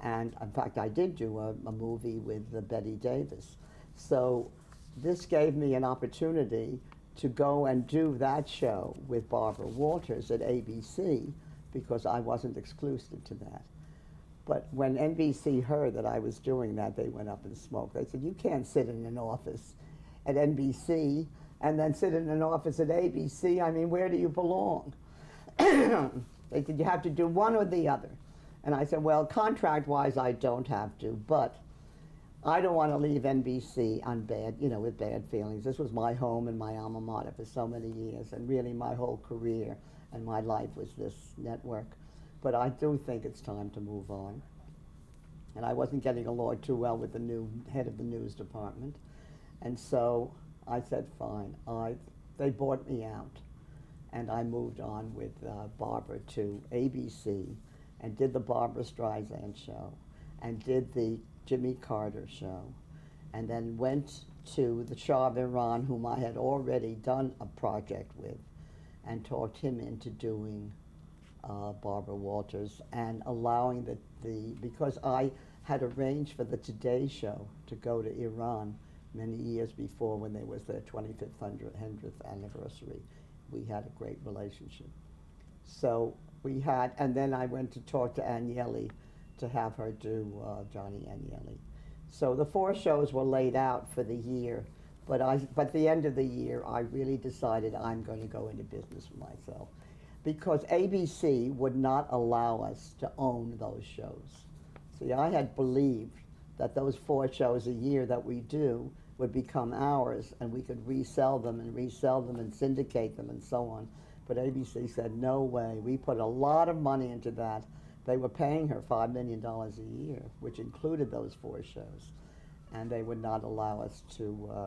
And in fact, I did do a movie with Betty Davis. So this gave me an opportunity to go and do that show with Barbara Walters at ABC, because I wasn't exclusive to that. But when NBC heard that I was doing that, they went up in smoke. They said, you can't sit in an office at NBC and then sit in an office at ABC. I mean, where do you belong? They said, you have to do one or the other. And I said, well, contract-wise, I don't have to, but I don't want to leave NBC on bad, you know, with bad feelings. This was my home and my alma mater for so many years, and really my whole career and my life was this network. But I do think it's time to move on. And I wasn't getting along too well with the new head of the news department. And so I said, fine. They bought me out. And I moved on with Barbara to ABC and did the Barbra Streisand show and did the Jimmy Carter show, and then went to the Shah of Iran, whom I had already done a project with, and talked him into doing Barbara Walters and allowing because I had arranged for the Today Show to go to Iran many years before when there was their 25th, 100th anniversary. We had a great relationship. So we had, and then I went to talk to Agnelli to have her do Johnny Agnelli. So the 4 shows were laid out for the year, but at the end of the year, I really decided I'm going to go into business for myself, because ABC would not allow us to own those shows. See, I had believed that those 4 shows a year that we do would become ours, and we could resell them and syndicate them and so on. But ABC said, no way. We put a lot of money into that, They were paying her $5 million a year, which included those 4 shows, and they would not allow us to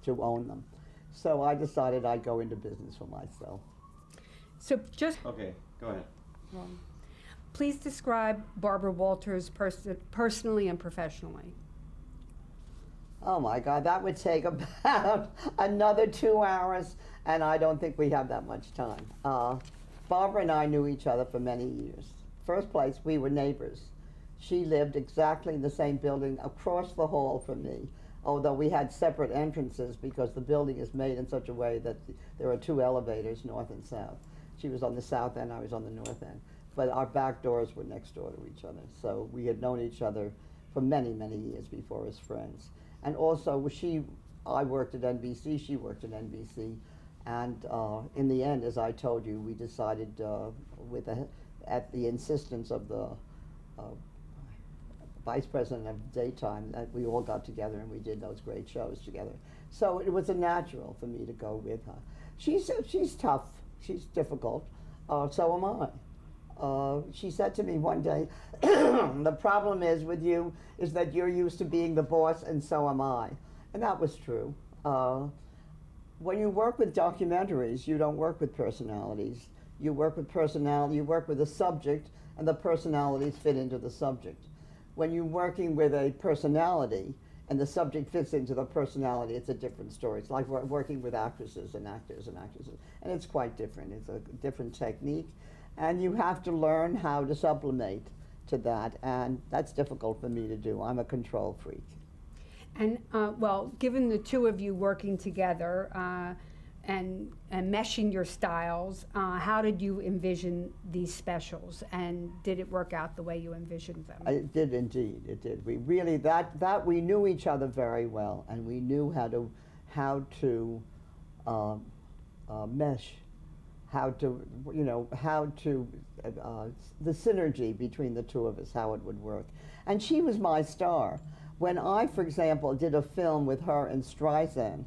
own them. So I decided I'd go into business for myself. So just Okay, go ahead. please describe Barbara Walters personally and professionally. Oh my God, that would take about another 2 hours, and I don't think we have that much time. Barbara and I knew each other for many years. First place, we were neighbors. She lived exactly in the same building across the hall from me, although we had separate entrances because the building is made in such a way that there are 2 elevators, north and south. She was on the south end, I was on the north end. But our back doors were next door to each other, so we had known each other for many, many years before as friends. And also, I worked at NBC, she worked at NBC, and in the end, as I told you, we decided at the insistence of the vice president of daytime that we all got together and we did those great shows together. So it was a natural for me to go with her. She's tough, she's difficult, so am I. She said to me one day, the problem is with you is that you're used to being the boss and so am I. And that was true. When you work with documentaries, you don't work with personalities. You work with personality, you work with a subject, and the personalities fit into the subject. When you're working with a personality and the subject fits into the personality, it's a different story. It's like working with actresses and actors and actresses. And it's quite different. It's a different technique. And you have to learn how to sublimate to that. And that's difficult for me to do. I'm a control freak. And well, given the 2 of you working together and meshing your styles, how did you envision these specials? And did it work out the way you envisioned them? It did indeed. It did. We really that we knew each other very well, and we knew how to mesh, how to the synergy between the 2 of us, how it would work. And she was my star. When I, for example, did a film with her and Streisand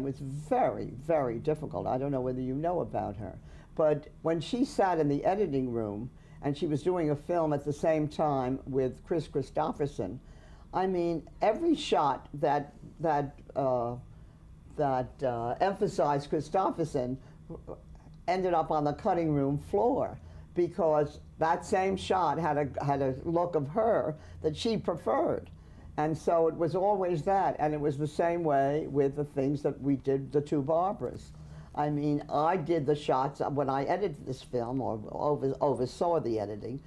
was very, very difficult. I don't know whether you know about her. But when she sat in the editing room and she was doing a film at the same time with Chris Christopherson, I mean, every shot that emphasized Christopherson ended up on the cutting room floor because that same shot had a look of her that she preferred. And so it was always that, and it was the same way with the things that we did, the 2 Barbaras. I mean, I did the shots, when I edited this film, or oversaw the editing,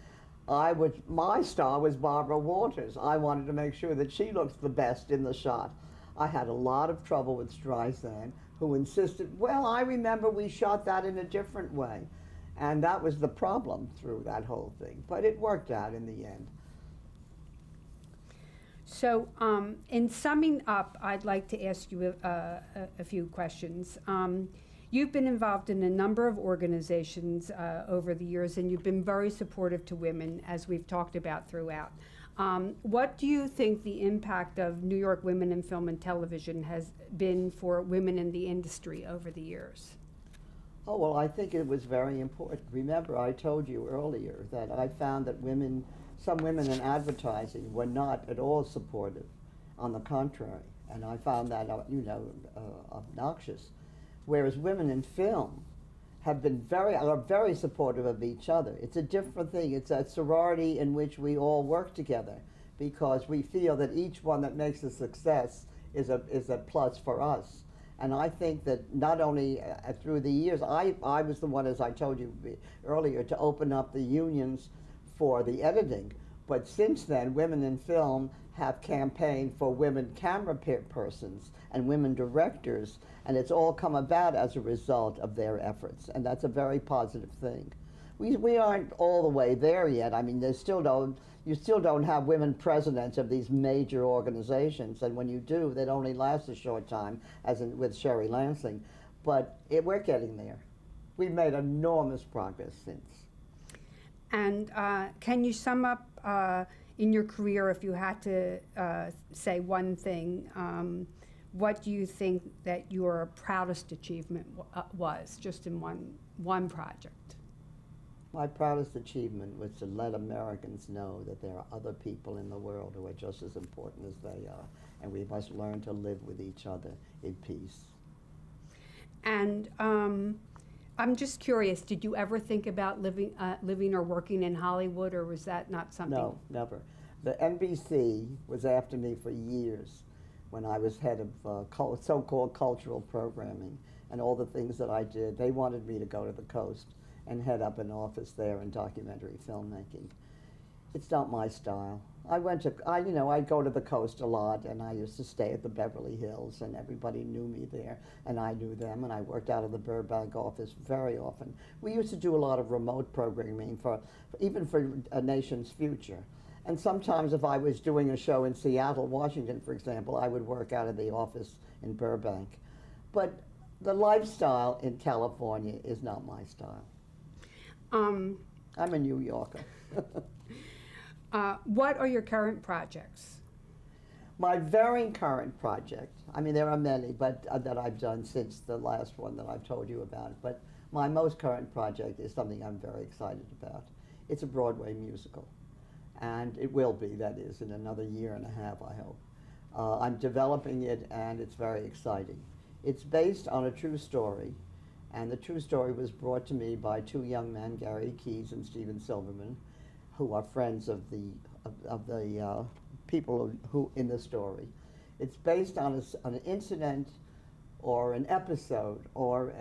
my star was Barbara Walters. I wanted to make sure that she looked the best in the shot. I had a lot of trouble with Streisand, who insisted, well, I remember we shot that in a different way. And that was the problem through that whole thing. But it worked out in the end. So, in summing up, I'd like to ask you a few questions. You've been involved in a number of organizations over the years, and you've been very supportive to women, as we've talked about throughout. What do you think the impact of New York Women in Film and Television has been for women in the industry over the years? Oh, well, I think it was very important. Remember, I told you earlier that I found that some women in advertising were not at all supportive. On the contrary, and I found that obnoxious. Whereas women in film are very supportive of each other. It's a different thing. It's a sorority in which we all work together because we feel that each one that makes a success is a plus for us. And I think that not only through the years, I was the one, as I told you earlier, to open up the unions for the editing. But since then, women in film have campaigned for women camera persons and women directors, and it's all come about as a result of their efforts, and that's a very positive thing. We aren't all the way there yet. I mean, you still don't have women presidents of these major organizations, and when you do, that only lasts a short time, as with Sherry Lansing. But we're getting there. We've made enormous progress since. And can you sum up in your career, if you had to say one thing, what do you think that your proudest achievement was, just in one project? My proudest achievement was to let Americans know that there are other people in the world who are just as important as they are, and we must learn to live with each other in peace. And I'm just curious, did you ever think about living or working in Hollywood, or was that not something? No, never. The NBC was after me for years when I was head of so-called cultural programming and all the things that I did. They wanted me to go to the coast and head up an office there in documentary filmmaking. It's not my style. I'd go to the coast a lot, and I used to stay at the Beverly Hills, and everybody knew me there, and I knew them, and I worked out of the Burbank office very often. We used to do a lot of remote programming even for a nation's future. And sometimes if I was doing a show in Seattle, Washington, for example, I would work out of the office in Burbank. But the lifestyle in California is not my style. I'm a New Yorker. What are your current projects? My very current project, I mean, there are many but that I've done since the last one that I've told you about, but my most current project is something I'm very excited about. It's a Broadway musical, and it will be, that is, in another year and a half, I hope. I'm developing it, and it's very exciting. It's based on a true story, and the true story was brought to me by two young men, Gary Keyes and Steven Silverman, who are friends of the people who in the story. It's based on an incident or an episode or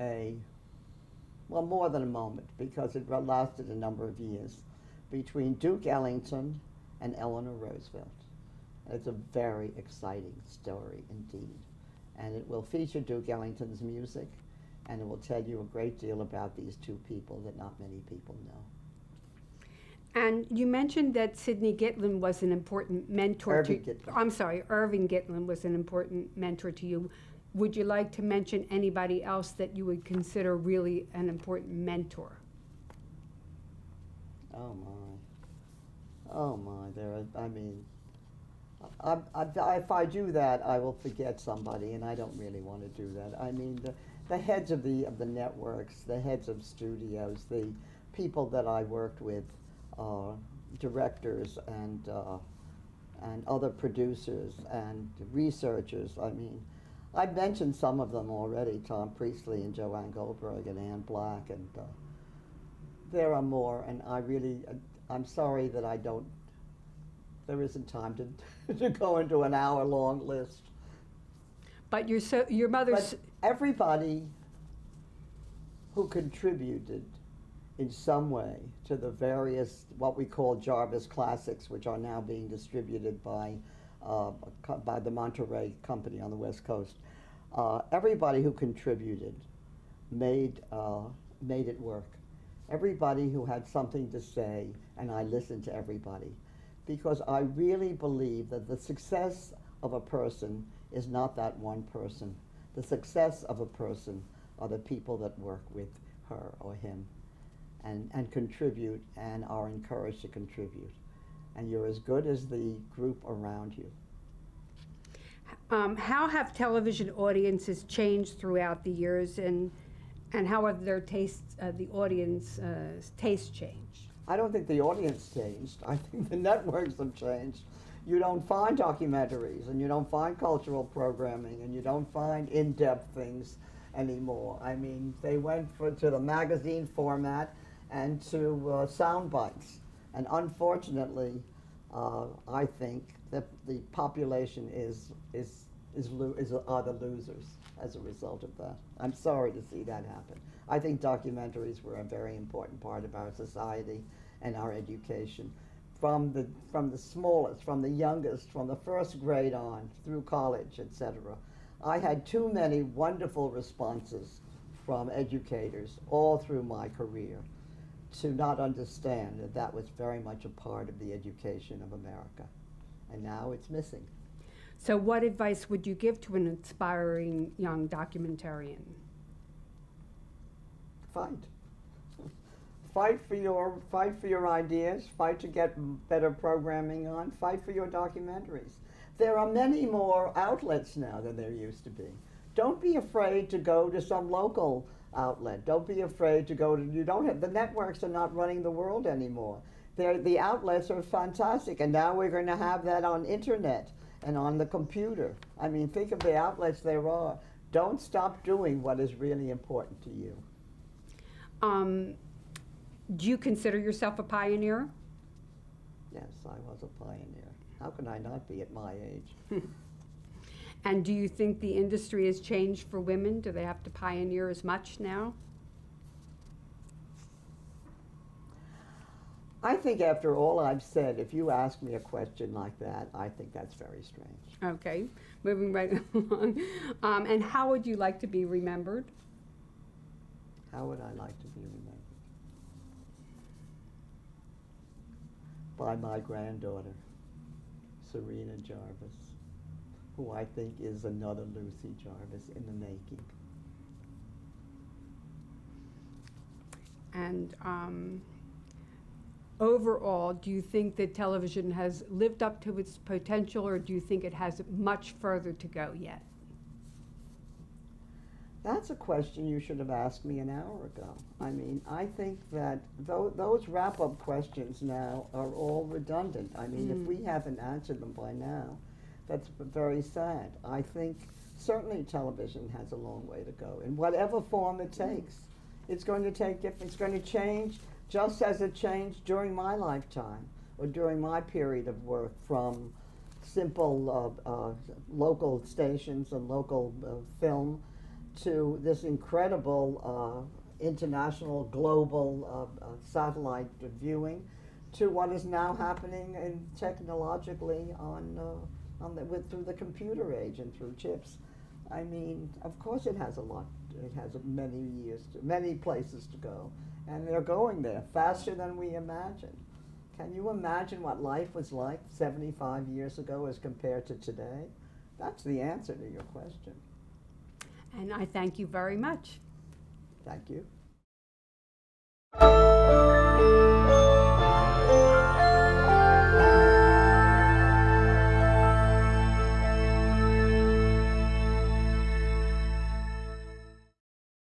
more than a moment, because it lasted a number of years, between Duke Ellington and Eleanor Roosevelt. It's a very exciting story indeed. And it will feature Duke Ellington's music, and it will tell you a great deal about these two people that not many people know. And you mentioned that Sidney Gitlin was an important mentor Irving Gitlin. Irving Gitlin was an important mentor to you. Would you like to mention anybody else that you would consider really an important mentor? Oh my, if I do that, I will forget somebody, and I don't really want to do that. I mean, the heads of the networks, the heads of studios, the people that I worked with, directors and other producers and researchers. I mean, I've mentioned some of them already, Tom Priestley and Joanne Goldberg and Ann Black, and there are more, and I'm sorry that there isn't time to go into an hour-long list. But your mother's... But everybody who contributed in some way to the various, what we call Jarvis classics, which are now being distributed by the Monterey Company on the West Coast. Everybody who contributed made it work. Everybody who had something to say, and I listened to everybody, because I really believe that the success of a person is not that one person. The success of a person are the people that work with her or him and contribute and are encouraged to contribute. And you're as good as the group around you. How have television audiences changed throughout the years, and how have their tastes, the audience tastes changed? I don't think the audience changed. I think the networks have changed. You don't find documentaries, and you don't find cultural programming, and you don't find in-depth things anymore. I mean, they went to the magazine format and to sound bites. And unfortunately, I think that the population are the losers as a result of that. I'm sorry to see that happen. I think documentaries were a very important part of our society and our education. From the smallest, from the youngest, from the first grade on, through college, etc. I had too many wonderful responses from educators all through my career to not understand that that was very much a part of the education of America. And now it's missing. So what advice would you give to an aspiring young documentarian? Fight. Fight for your ideas, fight to get better programming on, fight for your documentaries. There are many more outlets now than there used to be. Don't be afraid to go to some local outlet. Don't be afraid to go to, you don't have, the networks are not running the world anymore. The outlets are fantastic, and now we're going to have that on internet and on the computer. I mean, think of the outlets there are. Don't stop doing what is really important to you. Do you consider yourself a pioneer? Yes, I was a pioneer. How can I not be at my age? And do you think the industry has changed for women? Do they have to pioneer as much now? I think after all I've said, if you ask me a question like that, I think that's very strange. Okay, moving right along. And how would you like to be remembered? How would I like to be remembered? By my granddaughter, Serena Jarvis, who I think is another Lucy Jarvis in the making. And overall, do you think that television has lived up to its potential, or do you think it has much further to go yet? That's a question you should have asked me an hour ago. I mean, I think that those wrap-up questions now are all redundant. I mean, if we haven't answered them by now, that's very sad. I think certainly television has a long way to go in whatever form it takes. It's going to take it's going to change just as it changed during my lifetime or during my period of work, from simple local stations and local film to this incredible international, global satellite viewing, to what is now happening technologically through the computer age and through chips. I mean, of course it has a lot. It has many years, many places to go, and they're going there faster than we imagined. Can you imagine what life was like 75 years ago as compared to today? That's the answer to your question. And I thank you very much. Thank you.